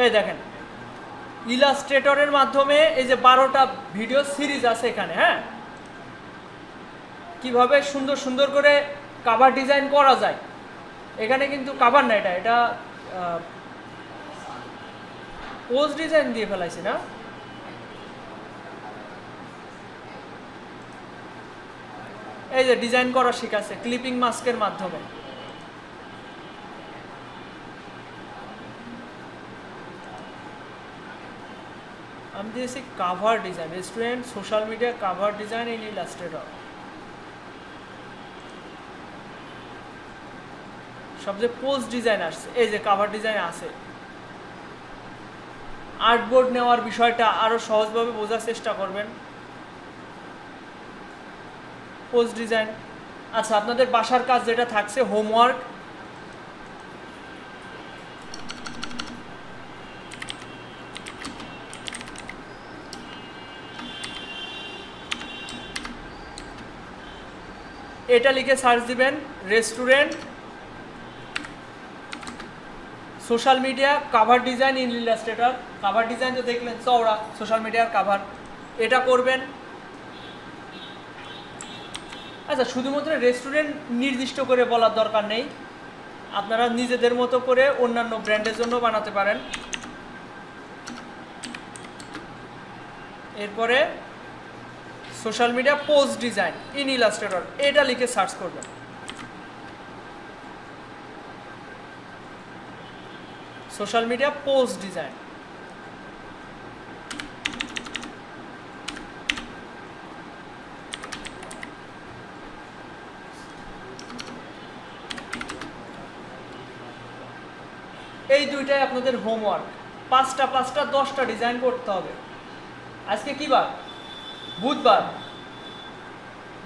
[SPEAKER 1] এই দেখেন ইলাস্ট্রেটরের মাধ্যমে এই যে 12টা ভিডিও সিরিজ আছে এখানে, হ্যাঁ, কিভাবে সুন্দর সুন্দর করে কভার ডিজাইন করা যায়। এখানে কিন্তু কভার না, এটা পোজ ডিজাইন দিয়ে ফেলাইছি না। এই যে ডিজাইন করা শিখাচ্ছে ক্লিপিং মাস্কের মাধ্যমে। আমি দিয়েছি cover design, restaurant social media cover design in Illustrator. সবচেয়ে পোস্ট ডিজাইন আসছে, এই যে কাভার ডিজাইন আছে। আর্টবোর্ড নেওয়ার বিষয়টা আরো সহজভাবে বোঝার চেষ্টা করবেন। Post design. আচ্ছা, আপনাদের বাসার কাজ যেটা থাকছে হোমওয়ার্ক, এটা লিখে সার্চ দিবেন restaurant social media cover design in Illustrator. Cover design তো দেখলেন চওড়া, সোশ্যাল মিডিয়ার কাভার, এটা করবেন। আচ্ছা, শুধুমাত্র রেস্টুরেন্ট নির্দিষ্ট করে বলার দরকার নেই, আপনারা নিজেদের মতো করে অন্যান্য ব্র্যান্ডের জন্য বানাতে পারেন। এরপরে social media post design in Illustrator, এটা লিখে সার্চ করবেন। Social media post design. এই দুইটাই আপনাদের হোমওয়ার্ক। 5টা 10টা ডিজাইন করতে হবে। আজকে কি বার? বুধবার।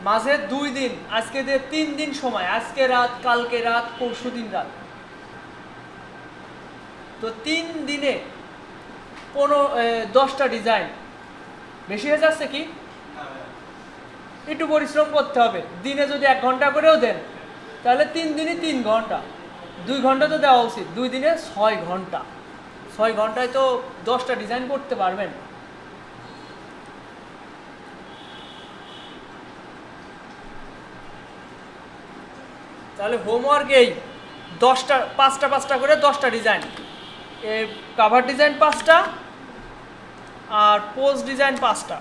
[SPEAKER 1] মাঝে 2 দিন, আজকে দিয়ে 3 দিন সময়, আজকে রাত, কালকে রাত, পরশু দিন রাত। তো 3 দিনে 10টা ডিজাইন বেশি হয়ে যাচ্ছে কি? একটু পরিশ্রম করতে হবে। দিনে যদি 1 ঘন্টা করেও দেন তাহলে 3 দিনে 3 ঘন্টা, 2 ঘন্টা তো দেওয়া উচিত। 2 দিনে 6 ঘন্টা। 6 ঘন্টায় তো 10টা ডিজাইন করতে পারবেন। তাহলে হোমওয়ার্ক এই 5টা করে 10টা ডিজাইন, কাভার ডিজাইন 5টা আর পোস্ট ডিজাইন 5টা।